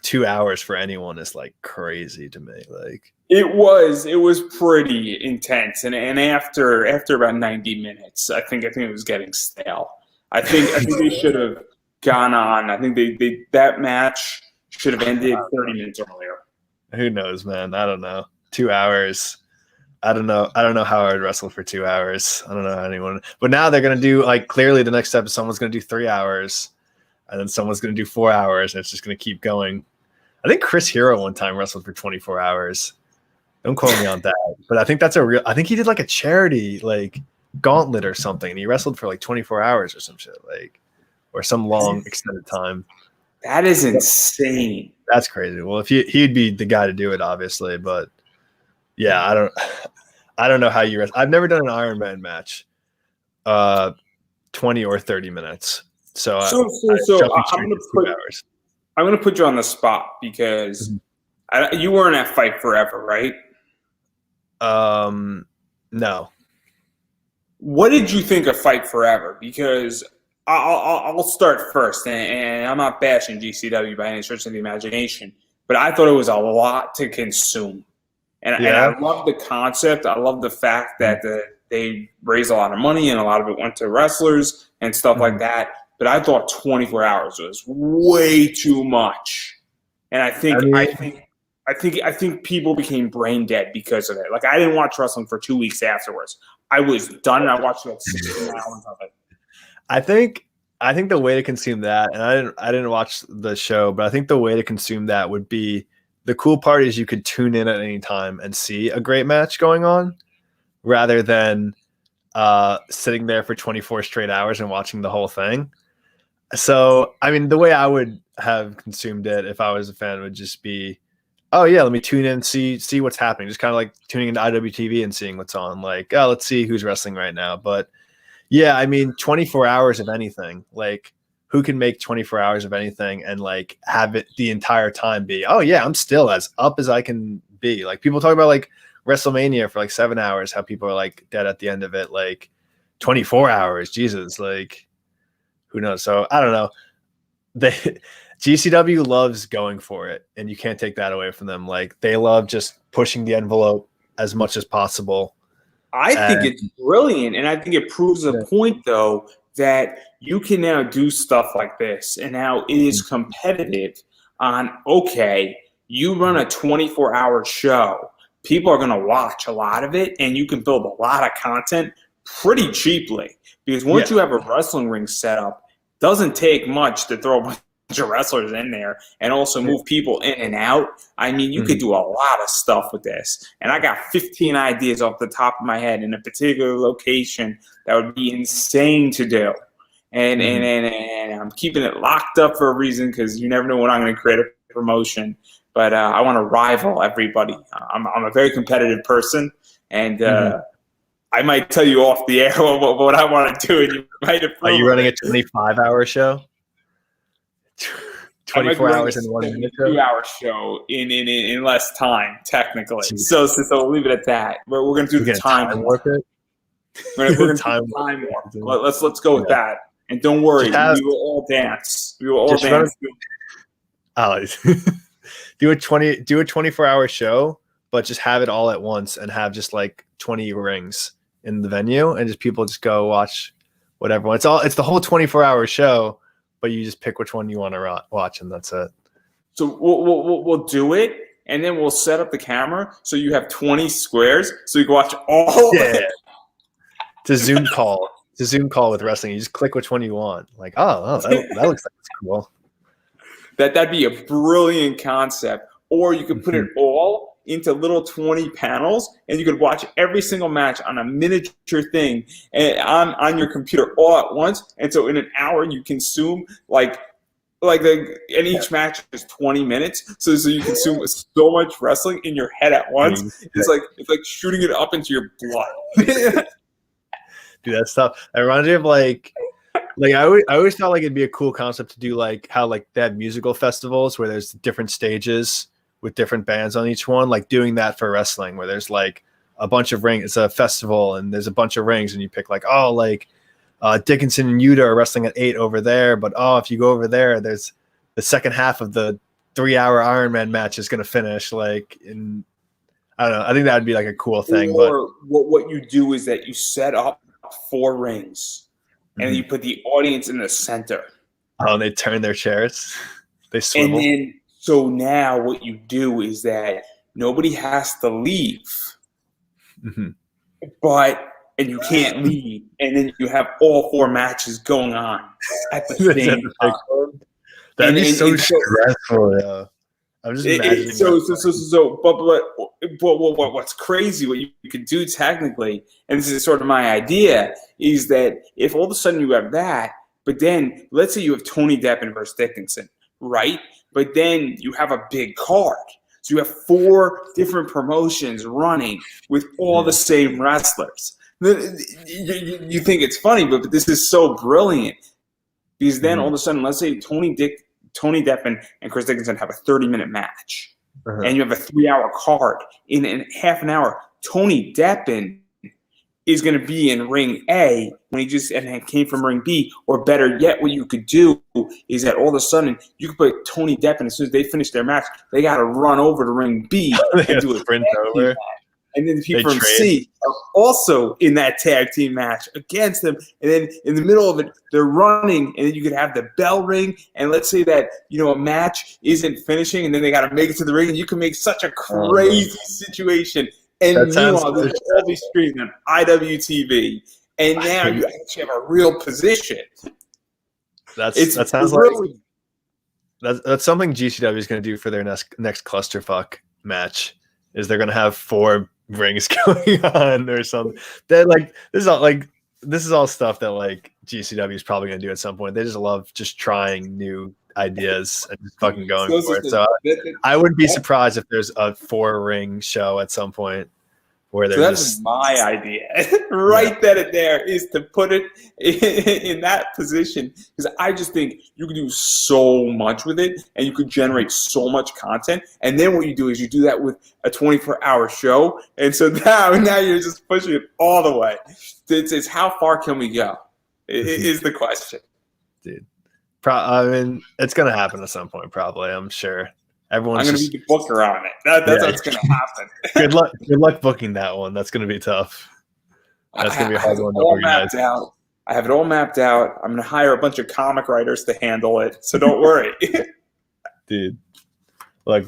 2 hours for anyone is like crazy to me. Like it was pretty intense, and after about 90 minutes, I think it was getting stale. I think they should have gone on. I think that match should have ended 30 minutes earlier. Who knows, man? I don't know. 2 hours. I don't know how I'd wrestle for 2 hours. I don't know anyone. But now they're gonna do, like, clearly the next step is someone's gonna do 3 hours, and then someone's gonna do 4 hours, and it's just gonna keep going. I think Chris Hero one time wrestled for 24 hours. Don't quote me on that, but I think that's I think he did like a charity like gauntlet or something, and he wrestled for like 24 hours or some shit, like, or some long extended time. That is insane. That's crazy. Well, if he'd be the guy to do it, obviously, but yeah, I don't know how you wrestle. I've never done an Iron Man match, 20 or 30 minutes. So I'm gonna put you on the spot because you weren't at Fight Forever, right? No. What did you think of Fight Forever? Because I'll start first, and I'm not bashing GCW by any stretch of the imagination, but I thought it was a lot to consume. And I love the concept. I love the fact that they raised a lot of money, and a lot of it went to wrestlers and stuff like that. but I thought 24 hours was way too much. And I think people became brain dead because of it. Like, I didn't watch wrestling for 2 weeks afterwards. I was done, and I watched about 16 hours of it. I think the way to consume that, and I didn't watch the show, but I think the way to consume that would be, the cool part is you could tune in at any time and see a great match going on, rather than sitting there for 24 straight hours and watching the whole thing. So, I mean, the way I would have consumed it if I was a fan would just be, oh yeah, let me tune in, see what's happening. Just kind of like tuning into IWTV and seeing what's on. Like, oh, let's see who's wrestling right now. But yeah, I mean, 24 hours of anything. Like, who can make 24 hours of anything and like have it the entire time be, oh yeah, I'm still as up as I can be. Like, people talk about like WrestleMania for like 7 hours, how people are like dead at the end of it. Like 24 hours, Jesus, like who knows? So I don't know. GCW loves going for it, and you can't take that away from them. Like, they love just pushing the envelope as much as possible. I think it's brilliant, and I think it proves a point, though, that you can now do stuff like this, and now it is competitive on, okay, you run a 24-hour show. People are going to watch a lot of it, and you can build a lot of content pretty cheaply. Because once you have a wrestling ring set up, it doesn't take much to throw a bunch of wrestlers in there and also move people in and out. I mean, you could do a lot of stuff with this. And I got 15 ideas off the top of my head in a particular location that would be insane to do. And I'm keeping it locked up for a reason, because you never know when I'm going to create a promotion. But I want to rival everybody. I'm a very competitive person, and I might tell you off the air what I want to do, and you might approve. Are you running a 25-hour show? 24 hours in 1 minute show? 2-hour show in less time, technically. So we'll leave it at that. We're going to do the time warp. We're going to do time warp. Let's go with that. And don't worry, we will all dance. We will all dance. Do a 24-hour show, but just have it all at once and have just like 20 rings in the venue, and just people just go watch whatever. It's the whole 24-hour show, but you just pick which one you want to watch, and that's it. So we'll do it, and then we'll set up the camera so you have 20 squares, so you can watch all. Yeah. It's a Zoom call. It's a Zoom call with wrestling. You just click which one you want. Like, that looks like it's cool. That'd be a brilliant concept. Or you could put it all into little 20 panels, and you could watch every single match on a miniature thing and on your computer all at once. And so in an hour, you consume and each match is 20 minutes. So you consume so much wrestling in your head at once. It's like shooting it up into your blood. Dude, that's tough. It reminds me of like I always thought like it'd be a cool concept to do like how like they have musical festivals where there's different stages with different bands on each one, like doing that for wrestling where there's like a bunch of rings. It's a festival and there's a bunch of rings, and you pick like, Dickinson and Yuta are wrestling at 8 over there, but if you go over there, there's the second half of the 3-hour Iron Man match is going to finish like in, I don't know. I think that would be like a cool thing. Or what you do is that you set up 4 rings and you put the audience in the center. Oh, and they turn their chairs. They swivel. And then, so now what you do is that nobody has to leave, and you can't leave, and then you have all 4 matches going on at the same time. That'd be so stressful. Yeah. I'm just imagining. But what's crazy, what you can do technically, and this is sort of my idea, is that if all of a sudden you have that, but then let's say you have Tony Deppen versus Dickinson, right? But then you have a big card. So you have 4 different promotions running with all the same wrestlers. You think it's funny, but this is so brilliant. Because then all of a sudden, let's say Tony Deppen and Chris Dickinson have a 30-minute match. And you have a 3-hour card. In half an hour, Tony Deppen is going to be in ring A when and came from ring B. Or better yet, what you could do is that all of a sudden you could put Tony Deppen, as soon as they finish their match, they got to run over to ring B and do a sprint over. And then the people from C are also in that tag team match against them. And then in the middle of it, they're running, and then you could have the bell ring. And let's say that, a match isn't finishing, and then they got to make it to the ring, and you can make such a crazy situation. And meanwhile, they'll all be streaming on IWTV. And now you actually have a real position. That sounds really, like that's something GCW is going to do for their next clusterfuck match. Is they're going to have 4 rings going on or something? That this is all stuff that like GCW is probably going to do at some point. They just love just trying new ideas and just fucking going for it. So I wouldn't be surprised if there's a 4-ring show at some point. Where so that's my idea. That in there is to put it in that position, because I just think you can do so much with it, and you could generate so much content. And then what you do is you do that with a 24-hour show, and so now you're just pushing it all the way. It's how far can we go? Is the question, dude. I mean, it's gonna happen at some point, probably. I'm sure. I'm going to be the booker on it. That's what's going to happen. Good luck booking that one. That's going to be tough. That's going to be a hard one to organize. I have it all mapped out. I'm going to hire a bunch of comic writers to handle it, so don't worry. Dude, like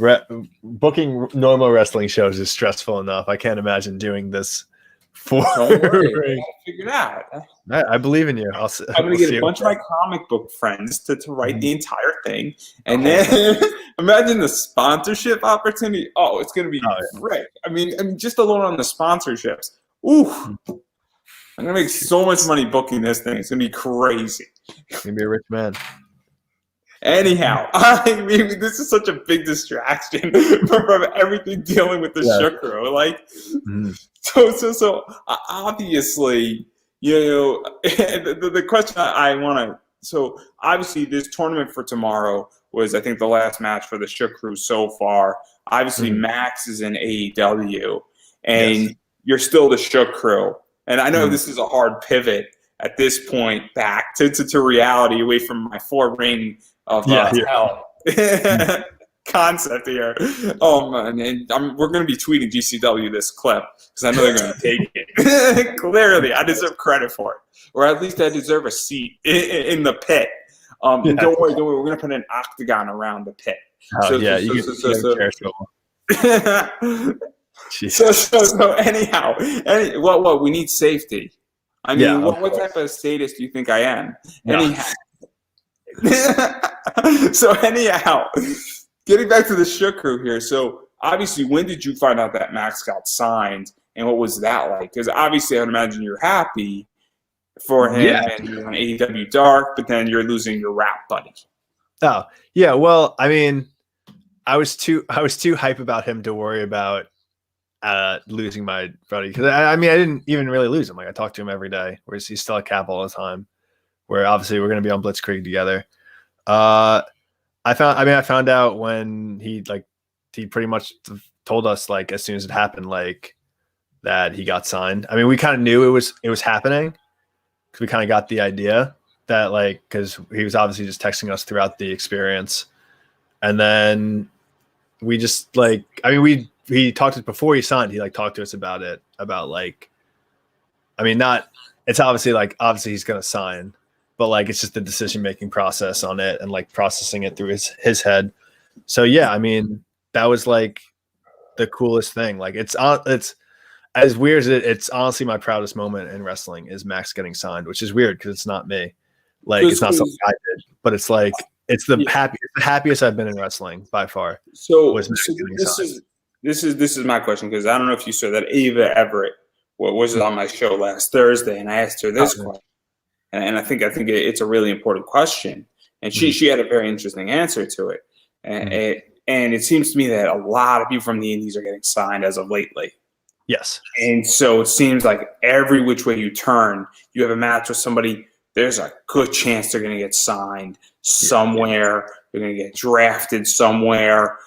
booking normal wrestling shows is stressful enough. I can't imagine doing this for. Don't worry. I gotta figure it out. I believe in you. I'm going to get a bunch of my comic book friends to write the entire thing. And then imagine the sponsorship opportunity. Oh, it's going to be great. I mean, just alone on the sponsorships. Ooh, I'm going to make so much money booking this thing. It's going to be crazy. You're going to be a rich man. Anyhow, I mean, this is such a big distraction from everything dealing with the Shukro. So obviously, the question I want to. So obviously, this tournament for tomorrow was, I think, the last match for the Shukro so far. Obviously, Max is in AEW, and you're still the Shukro. And I know this is a hard pivot at this point back to reality, away from my 4-ring of hell concept here. Oh man, and we're going to be tweeting GCW this clip because I know they're going to take it. Clearly, I deserve credit for it, or at least I deserve a seat in the pit. And don't worry, we're going to put an octagon around the pit. So anyhow, what we need safety. I mean, what type of sadist do you think I am? Anyhow. So anyhow, getting back to the Shukro here. So obviously, when did you find out that Max got signed, and what was that like? Because obviously, I would imagine you're happy for him, and you're on AEW Dark, but then you're losing your rap buddy. Oh yeah, well, I mean, I was too hype about him to worry about losing my buddy, because I mean, I didn't even really lose him. Like, I talked to him every day, whereas he's still at Cap all the time. Where obviously we're going to be on Blitzkrieg together. I found out when he pretty much told us, like, as soon as it happened, like, that he got signed. I mean, we kind of knew it was happening, because we kind of got the idea that, like, because he was obviously just texting us throughout the experience. And then we just, like, I mean, he talked to us before he signed. He, like, talked to us about it, about, like, I mean, it's obviously he's going to sign, but, like, it's just the decision-making process on it and, like, processing it through his head. So, yeah, I mean, that was, like, the coolest thing. Like, it's as weird as it's honestly my proudest moment in wrestling is Max getting signed, which is weird because it's not me. Like, it's not something I did, but it's, like, it's the happiest I've been in wrestling by far. So this is my question, because I don't know if you saw that Ava Everett was on my show last Thursday, and I asked her this question. And I think it's a really important question, and she had a very interesting answer to it. And it seems to me that a lot of people from the Indies are getting signed as of lately. Yes. And so it seems like every which way you turn, you have a match with somebody, there's a good chance they're going to get signed somewhere. They're going to get drafted somewhere.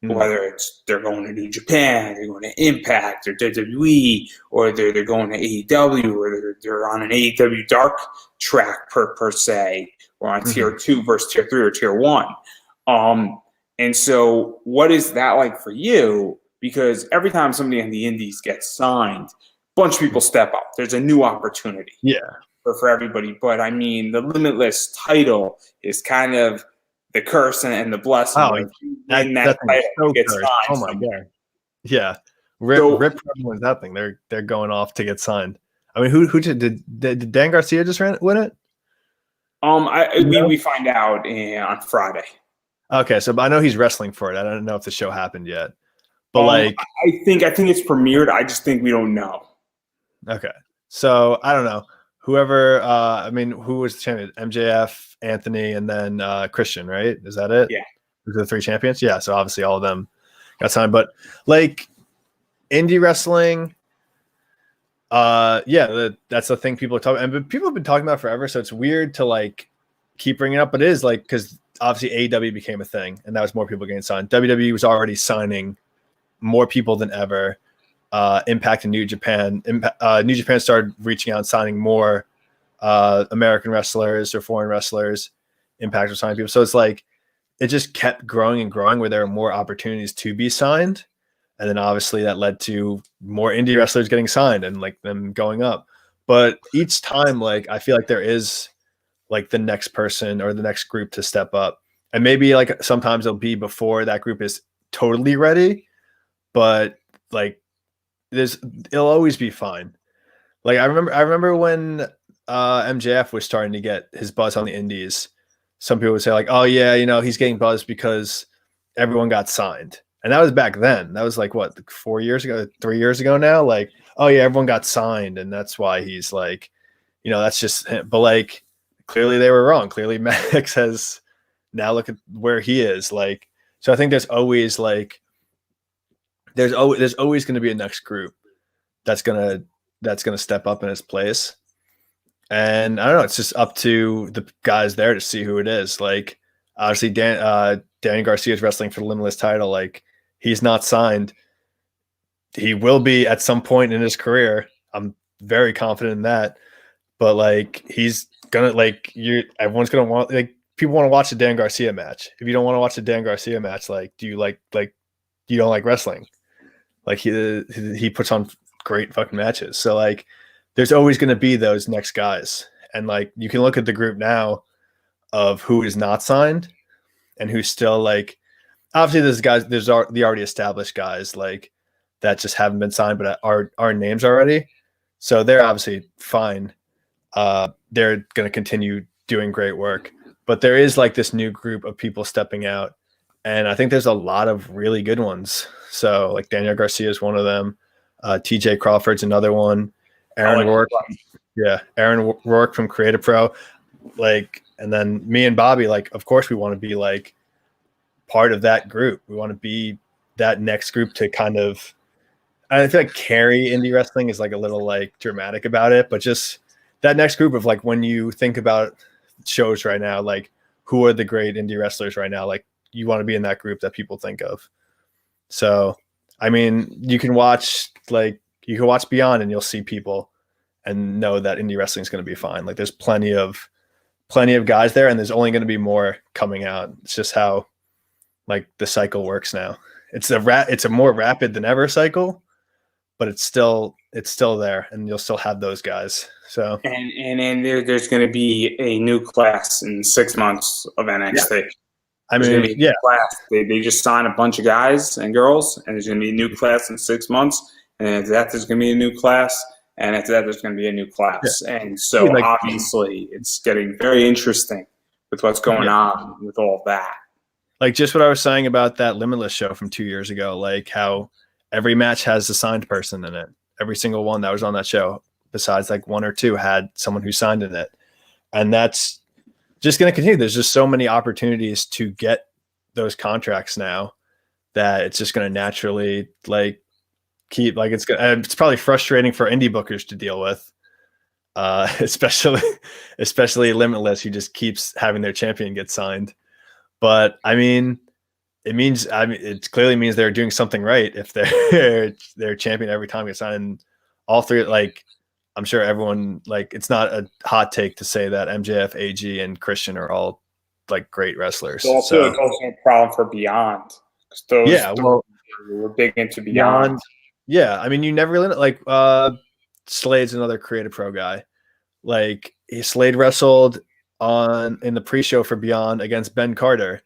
Whether it's they're going to New Japan, they're going to Impact or WWE, or they're going to AEW, or they're on an AEW Dark track per se, or on Tier 2 versus Tier 3 or Tier 1. And so what is that like for you? Because every time somebody in the Indies gets signed, bunch of people step up. There's a new opportunity. Yeah. For everybody. But I mean, the Limitless title is kind of the curse and the blessing. Oh, If you win that thing is title, so you get cursed. signed Oh my somewhere. god. Yeah. Rip wins that thing. They're going off to get signed. I mean, who did Dan Garcia just win it? We find out on Friday. Okay, so I know he's wrestling for it. I don't know if the show happened yet. But I think it's premiered. I just think we don't know. Okay. So I don't know. Whoever who was the champion? MJF, Anthony, and then Christian, right? Is that it? Yeah. Those are the 3 champions? Yeah, so obviously all of them got signed. But like indie wrestling, that's the thing people are talking about. And people have been talking about forever, so it's weird to like keep bringing it up. But it is like because obviously AEW became a thing, and that was more people getting signed. WWE was already signing more people than ever. Impact in New Japan. New Japan started reaching out and signing more American wrestlers or foreign wrestlers. Impact was signing people. So it's like it just kept growing and growing where there are more opportunities to be signed. And then obviously that led to more indie wrestlers getting signed and like them going up. But each time, like I feel like there is like the next person or the next group to step up. And maybe like sometimes it'll be before that group is totally ready. But like it'll always be fine. Like I remember when MJF was starting to get his buzz on the indies. Some people would say like, oh yeah, he's getting buzzed because everyone got signed. And that was back then. That was like what, 4 years ago, 3 years ago now? Like, oh yeah, everyone got signed and that's why he's like, that's just him. But like clearly they were wrong. Clearly Max has now look at where he is. Like, so I think there's always like there's always going to be a next group that's gonna step up in its place, and I don't know. It's just up to the guys there to see who it is. Like obviously, Danny Garcia is wrestling for the Limitless title. Like he's not signed. He will be at some point in his career. I'm very confident in that. But like he's gonna everyone's gonna want people want to watch a Dan Garcia match. If you don't want to watch a Dan Garcia match, do you you don't like wrestling? Like he puts on great fucking matches. So like there's always going to be those next guys. And like you can look at the group now of who is not signed and who's still like obviously there's the already established guys like that just haven't been signed but are names already. So they're obviously fine. They're going to continue doing great work. But there is like this new group of people stepping out. And I think there's a lot of really good ones. So like Daniel Garcia is one of them. TJ Crawford's another one. Aaron Rourke. Yeah. Aaron Rourke from Creative Pro. And then me and Bobby, of course we want to be part of that group. We want to be that next group to kind of, I feel like carry indie wrestling is a little dramatic about it, but just that next group of when you think about shows right now, who are the great indie wrestlers right now? You want to be in that group that people think of. So, I mean, you can watch Beyond and you'll see people and know that indie wrestling is going to be fine. There's plenty of guys there, and there's only going to be more coming out. It's just how the cycle works now. It's a more rapid than ever cycle, but it's still there, and you'll still have those guys. So and there's going to be a new class in 6 months of NXT. Yeah. I mean, yeah. Class. They just sign a bunch of guys and girls, and there's going to be a new class in 6 months. And after that, there's going to be a new class. And after that, there's going to be a new class. Yeah. And so, obviously, it's getting very interesting with what's going on with all that. Just what I was saying about that Limitless show from 2 years ago, how every match has a signed person in it. Every single one that was on that show, besides one or two, had someone who signed in it. And that's just going to continue. There's just so many opportunities to get those contracts now that it's just going to naturally keep it's probably frustrating for indie bookers to deal with, especially Limitless, who just keeps having their champion get signed. But I mean, it clearly means they're doing something right if their champion every time gets signed. And all three, I'm sure everyone, it's not a hot take to say that MJF, AG, and Christian are all great wrestlers. It's also a problem for Beyond. We're big into Beyond. Yeah, I mean, you never really Slade's another Creative Pro guy. Like Slade wrestled in the pre-show for Beyond against Ben Carter,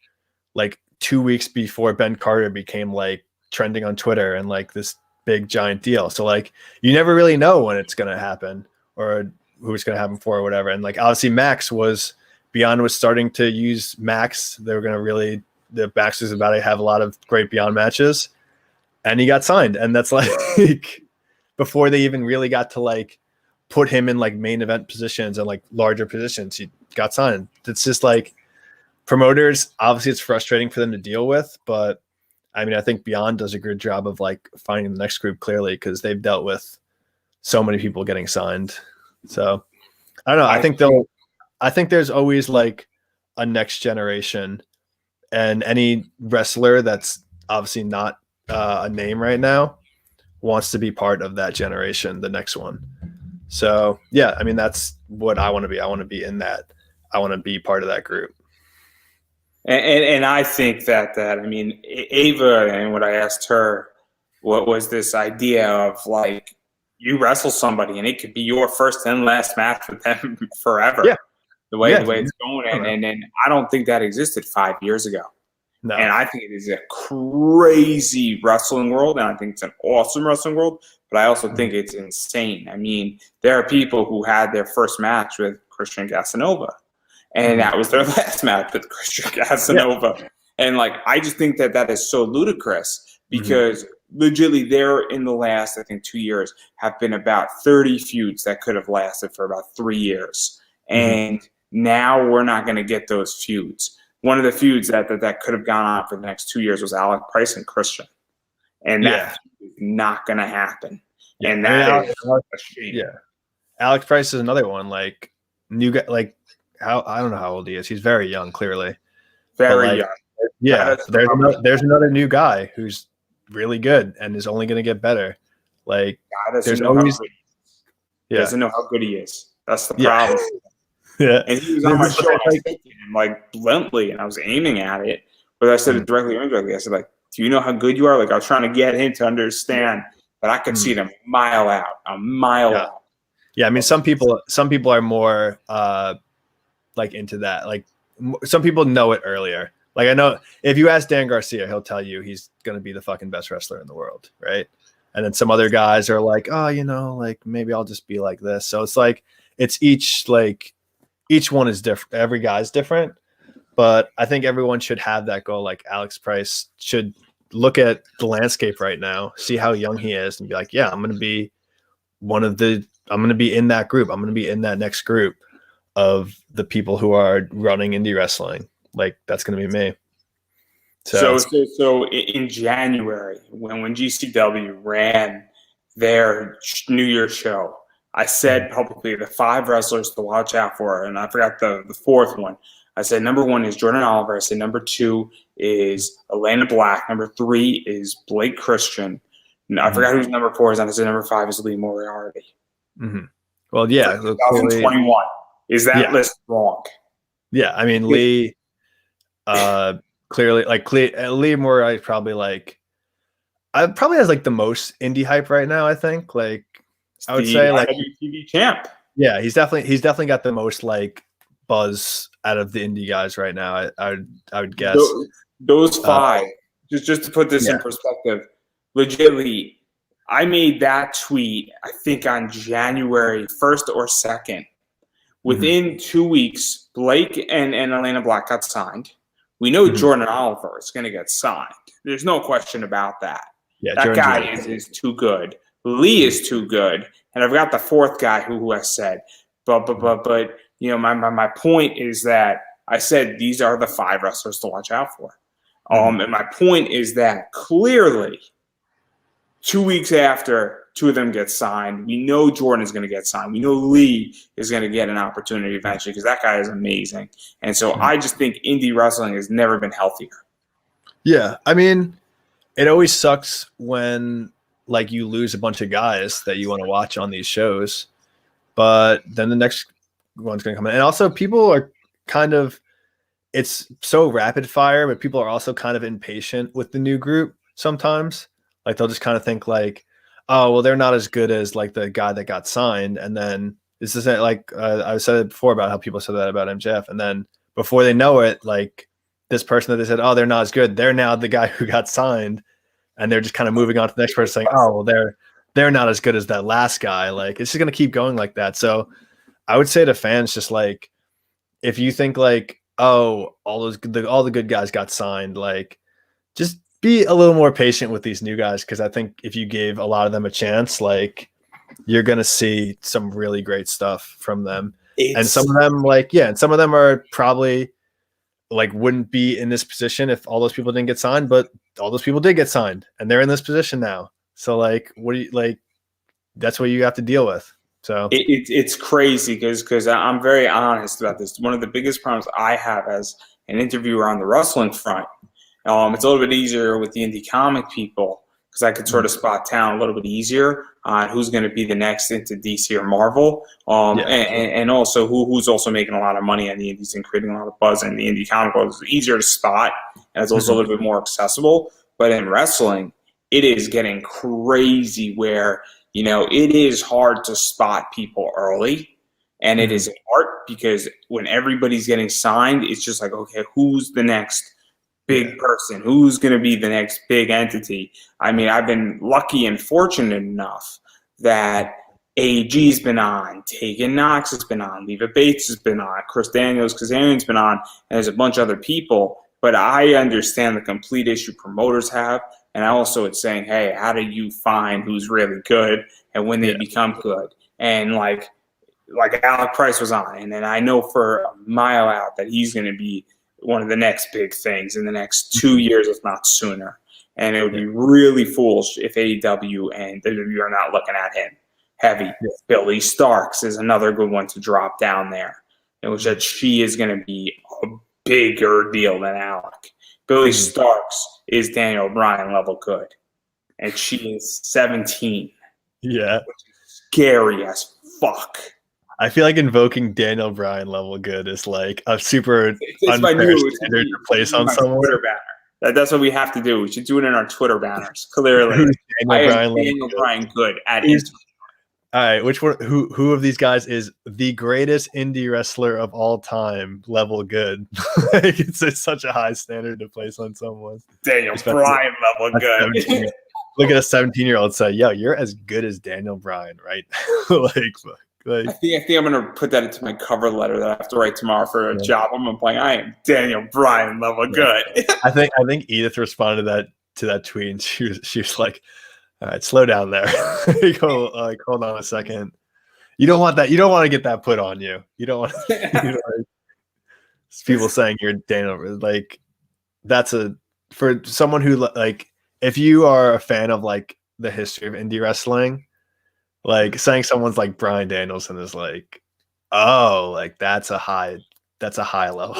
like 2 weeks before Ben Carter became like trending on Twitter and like this big giant deal. So like you never really know when it's gonna happen or who it's gonna happen for or whatever. And like obviously Beyond was starting to use Max. They were gonna the Max was about to have a lot of great Beyond matches, and he got signed. And that's like before they even really got to like put him in like main event positions and like larger positions, he got signed. It's just like promoters, obviously it's frustrating for them to deal with, but I mean, I think Beyond does a good job of like finding the next group clearly because they've dealt with so many people getting signed. So I don't know. I think there's always like a next generation, and any wrestler that's obviously not a name right now wants to be part of that generation, the next one. So yeah, I mean, that's what I want to be. I want to be in that. I want to be part of that group. And I think that I mean, Ava, and what I asked her, what was this idea of like you wrestle somebody and it could be your first and last match with them forever. Yeah. The way it's going, and I don't think that existed 5 years ago. No. And I think it is a crazy wrestling world, and I think it's an awesome wrestling world, but I also think it's insane. I mean, there are people who had their first match with Christian Casanova, and that was their last match with Christian Casanova. Yeah. And, like, I just think that is so ludicrous because legitimately there in the last, I think, 2 years have been about 30 feuds that could have lasted for about 3 years. And now we're not going to get those feuds. One of the feuds that could have gone on for the next 2 years was Alec Price and Christian. And that is not going to happen. Yeah. And that is a shame. Yeah. Alex Price is another one. Like, new guy, like, I don't know how old he is. He's very young, clearly. Very young. Yeah. There's another new guy who's really good and is only going to get better. Like, there's always. Doesn't know how good he is. That's the problem. Yeah. And he was on my show, and I said to him, like, bluntly, and I was aiming at it, but I said it directly or indirectly. I said, like, do you know how good you are? Like, I was trying to get him to understand that I could see it a mile out. Yeah, I mean, some people are more like into that. Like, some people know it earlier. Like, I know if you ask Dan Garcia, he'll tell you he's going to be the fucking best wrestler in the world, right? And then some other guys are like, oh, you know, like, maybe I'll just be like this. So it's like, each one is different. Every guy's different, but I think everyone should have that goal. Like Alex Price should look at the landscape right now, see how young he is, and be like, yeah, I'm going to be in that group. I'm going to be in that next group of the people who are running indie wrestling. Like, that's going to be me. So in January, when GCW ran their New Year's show, I said publicly the 5 wrestlers to watch out for, and I forgot the fourth one. I said number 1 is Jordan Oliver. I said number 2 is Elena Black. Number 3 is Blake Christian. And I forgot who's number 4 is. And I said number 5 is Lee Moriarty. Well, yeah. 2021. Is that list wrong? Yeah, I mean, Lee clearly, like, Lee Moriarty probably has like the most indie hype right now, I think. Like, I would say like IWTV champ. Yeah, he's definitely got the most like buzz out of the indie guys right now. I would guess those 5. Just to put this in perspective, legitimately, I made that tweet I think on January 1st or 2nd. Within 2 weeks, Blake and Elena Black got signed. We know Jordan Oliver is going to get signed. There's no question about that. Yeah, that guy is too good. Lee is too good, and I've got the 4th guy who has said, but you know, my point is that I said these are the 5 wrestlers to watch out for. And my point is that clearly 2 weeks after 2 of them get signed, we know Jordan is going to get signed. We know Lee is going to get an opportunity eventually because that guy is amazing. And so I just think indie wrestling has never been healthier. Yeah, I mean, it always sucks when like you lose a bunch of guys that you want to watch on these shows, but then the next one's going to come in. And also people are kind of, it's so rapid fire, but people are also kind of impatient with the new group sometimes. Like they'll just kind of think like, oh, well, they're not as good as like the guy that got signed. And then this is like I said it before about how people said that about MJF. And then before they know it, like this person that they said, oh, they're not as good. They're now the guy who got signed. And they're just kind of moving on to the next person saying, oh, well, they're not as good as that last guy. Like it's just going to keep going like that. So I would say to fans, just like, if you think like, oh, all the good guys got signed, like just be a little more patient with these new guys. Cause I think if you gave a lot of them a chance, like you're going to see some really great stuff from them. And some of them and some of them are probably like wouldn't be in this position if all those people didn't get signed, but all those people did get signed and they're in this position now. So like, what do you like? That's what you have to deal with. So it's crazy because I'm very honest about this. One of the biggest problems I have as an interviewer on the wrestling front, it's a little bit easier with the indie comic people because I could sort of spot talent a little bit easier on who's going to be the next into DC or Marvel, and also who's also making a lot of money on the indies and creating a lot of buzz in the indie comic world. It's easier to spot, and it's also a little bit more accessible. But in wrestling, it is getting crazy where it is hard to spot people early, and it is art because when everybody's getting signed, it's just like, okay, who's the next big person? Who's going to be the next big entity? I mean, I've been lucky and fortunate enough that AG's been on, Tegan Knox has been on, Leva Bates has been on, Chris Daniels, Kazarian's been on, and there's a bunch of other people. But I understand the complete issue promoters have. And I also it's saying, hey, how do you find who's really good and when they become good? And like Alec Price was on, and then I know for a mile out that he's going to be one of the next big things in the next 2 years, if not sooner. And it would be really foolish if AEW and WWE are not looking at him heavy. Yeah. Billy Starks is another good one to drop down there, in which that she is going to be a bigger deal than Alec. Billy Starks is Daniel Bryan level good, and she is 17. Yeah. Which is scary as fuck. I feel like invoking Daniel Bryan level good is like a super unfair standard to place on someone. Twitter banner. That's what we have to do. We should do it in our Twitter banners. Clearly, Daniel Bryan good at Instagram. All right, which one? Who of these guys is the greatest indie wrestler of all time? Level good. Like, it's such a high standard to place on someone. Daniel Bryan level good. Look at a 17-year-old say, "Yo, you're as good as Daniel Bryan, right?" I think I'm gonna put that into my cover letter that I have to write tomorrow for a job. I'm gonna play. I am Daniel Bryan level good. I think Edith responded to that tweet, and she was like, all right, slow down there. Hold on a second. You don't want that. You don't want to get that put on you. You don't want people saying you're Daniel. Like that's for someone who like if you are a fan of like the history of indie wrestling, like saying someone's like Bryan Danielson is like, oh, like that's a high level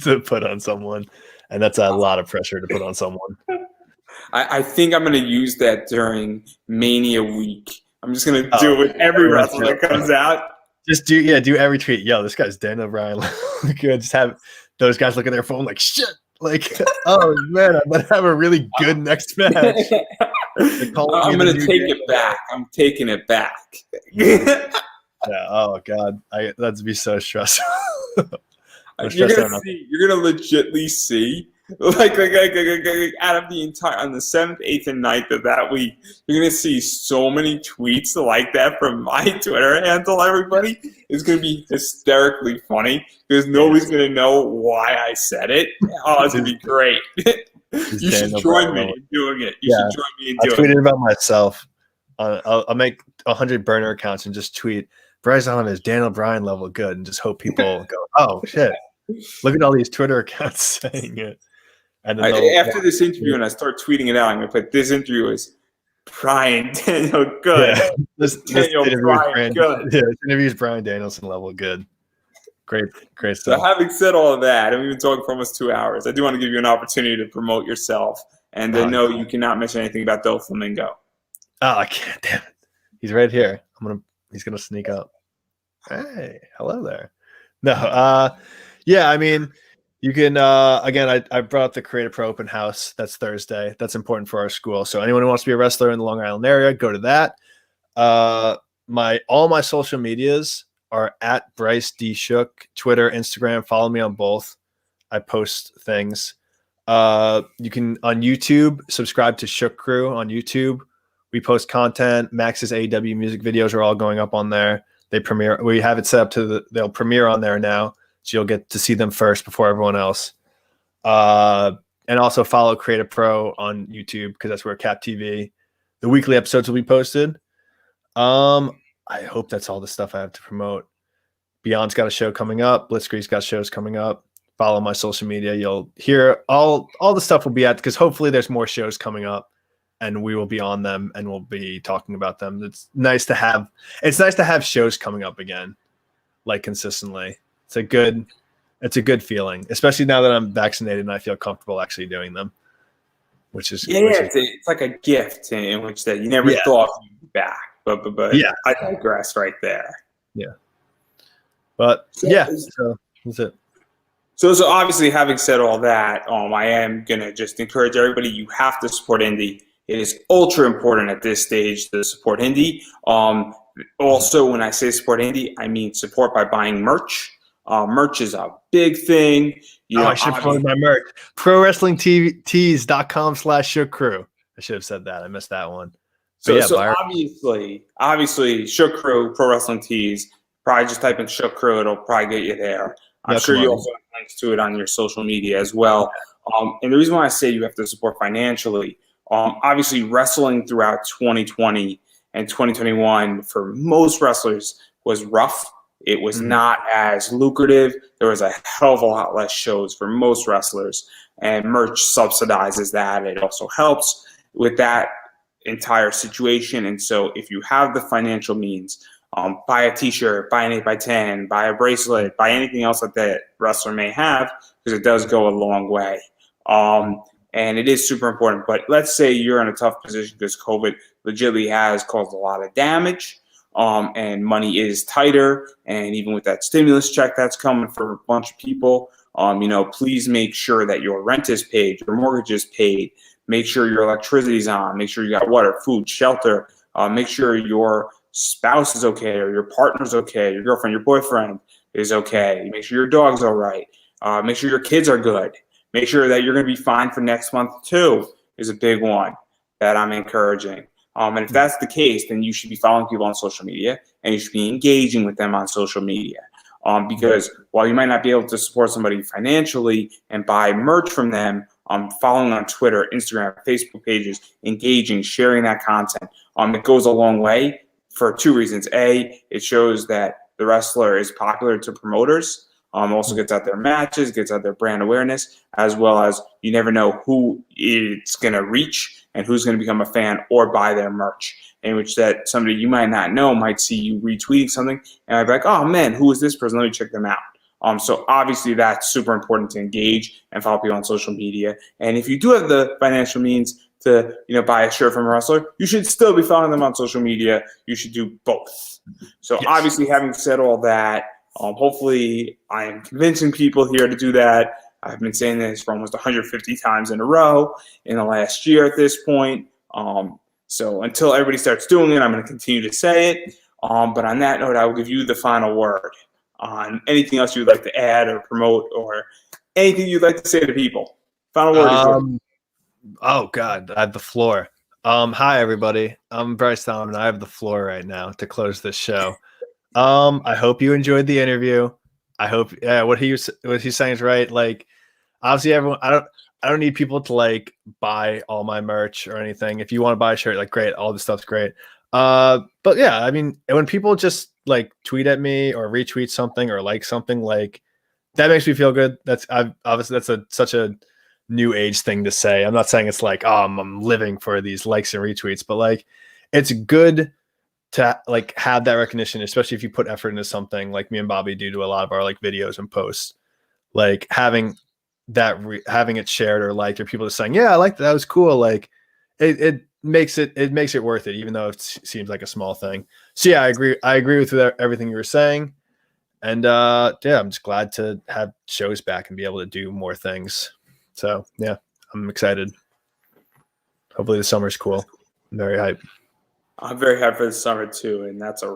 to put on someone, and that's a lot of pressure to put on someone. I think I'm going to use that during Mania week. I'm just going to do it with every wrestler that comes out. Just do every tweet. Yo, this guy's Daniel Bryan. Good. Just have those guys look at their phone like, shit. Like, oh, man, I'm going to have a really good next match. I'm going to take it back. I'm taking it back. Yeah. Oh, God. That'd be so stressful. You're going to legitly see. Like out of the entire on the 7th, 8th, and 9th of that week, you're gonna see so many tweets like that from my Twitter handle. Everybody is gonna be hysterically funny because nobody's gonna know why I said it. Oh, it's gonna be great. You should join me in doing it. You should join me in doing it. I tweeted about myself. I'll make 100 burner accounts and just tweet Bryce Donovan is Daniel Bryan level good, and just hope people go, oh shit, look at all these Twitter accounts saying it. And after this interview, and I start tweeting it out, I'm going to put this interview is Bryan Daniel good. Yeah. This Bryan good. Yeah, this interview is Bryan Danielson level good. Great stuff. So having said all of that, and we've been talking for almost 2 hours, I do want to give you an opportunity to promote yourself and to know you cannot mention anything about Del Flamingo. Oh, I can't. Damn it. He's right here. He's going to sneak up. Hey, hello there. No, yeah, I mean, You can again. I brought up the Creative Pro Open House. That's Thursday. That's important for our school. So anyone who wants to be a wrestler in the Long Island area, go to that. All my social medias are at Bryce D Shook, Twitter, Instagram. Follow me on both. I post things. You can on YouTube subscribe to Shukro on YouTube. We post content. Max's AEW music videos are all going up on there. They premiere. We have it set up to they'll premiere on there now. So you'll get to see them first before everyone else. And also follow Creative Pro on YouTube because that's where Cap TV, the weekly episodes will be posted. I hope that's all the stuff I have to promote. Beyond's got a show coming up. Blitzkrieg's got shows coming up. Follow my social media. You'll hear all the stuff will be at because hopefully there's more shows coming up and we will be on them and we'll be talking about them. It's nice to have shows coming up again, like consistently. It's a good feeling, especially now that I'm vaccinated and I feel comfortable actually doing them, it's like a gift in which that you never thought you'd be back, but yeah, I digress right there. Yeah, but so that's it. So obviously, having said all that, I am gonna just encourage everybody. You have to support indie. It is ultra important at this stage to support indie. Also, when I say support indie, I mean support by buying merch. Merch is a big thing. I should have promoted my merch. ProWrestlingTees.com/Shukro. I should have said that. I missed that one. So obviously, Shukro, Pro Wrestling Tees, probably just type in Shukro. It'll probably get you there. I'm sure you also have links to it on your social media as well. And the reason why I say you have to support financially, obviously wrestling throughout 2020 and 2021 for most wrestlers was rough. It was not as lucrative. There was a hell of a lot less shows for most wrestlers, and merch subsidizes that. It also helps with that entire situation. And so if you have the financial means, buy a t-shirt, buy an 8x10, buy a bracelet, buy anything else that that wrestler may have, because it does go a long way. And it is super important. But let's say you're in a tough position because COVID legitimately has caused a lot of damage. And money is tighter, and even with that stimulus check that's coming for a bunch of people, please make sure that your rent is paid, your mortgage is paid, make sure your electricity's on, make sure you got water, food, shelter, make sure your spouse is okay, or your partner's okay, your girlfriend, your boyfriend is okay, make sure your dog's all right, make sure your kids are good, make sure that you're going to be fine for next month too is a big one that I'm encouraging. And if that's the case, then you should be following people on social media and you should be engaging with them on social media. Because while you might not be able to support somebody financially and buy merch from them, following on Twitter, Instagram, Facebook pages, engaging, sharing that content, it goes a long way for two reasons. A, it shows that the wrestler is popular to promoters. Also gets out their matches, gets out their brand awareness, as well as you never know who it's going to reach and who's going to become a fan or buy their merch, in which that somebody you might not know might see you retweeting something and I'd be like, oh man, who is this person? Let me check them out. So obviously that's super important to engage and follow people on social media. And if you do have the financial means to, buy a shirt from a wrestler, you should still be following them on social media. You should do both. So obviously, having said all that, hopefully I am convincing people here to do that. I've been saying this for almost 150 times in a row in the last year at this point. So until everybody starts doing it, I'm going to continue to say it. But on that note, I will give you the final word on anything else you'd like to add or promote or anything you'd like to say to people. Final word is yours. Oh, God, I have the floor. Hi, everybody. I'm Bryce Donovan. I have the floor right now to close this show. I hope you enjoyed the interview. I hope what he's saying is right. Like, obviously, everyone. I don't need people to buy all my merch or anything. If you want to buy a shirt, great. All this stuff's great. But yeah, I mean, when people just tweet at me or retweet something or something, that makes me feel good. Obviously that's such a new age thing to say. I'm not saying it's I'm living for these likes and retweets, but it's good to have that recognition, especially if you put effort into something like me and Bobby do to a lot of our videos and posts, having that having it shared or liked, or people just saying, yeah, I liked that was cool. It makes it worth it, even though it seems like a small thing. So yeah, I agree with everything you were saying. And yeah, I'm just glad to have shows back and be able to do more things. So yeah, I'm excited. Hopefully the summer's cool. I'm very hyped. I'm very hyped for the summer too, and that's a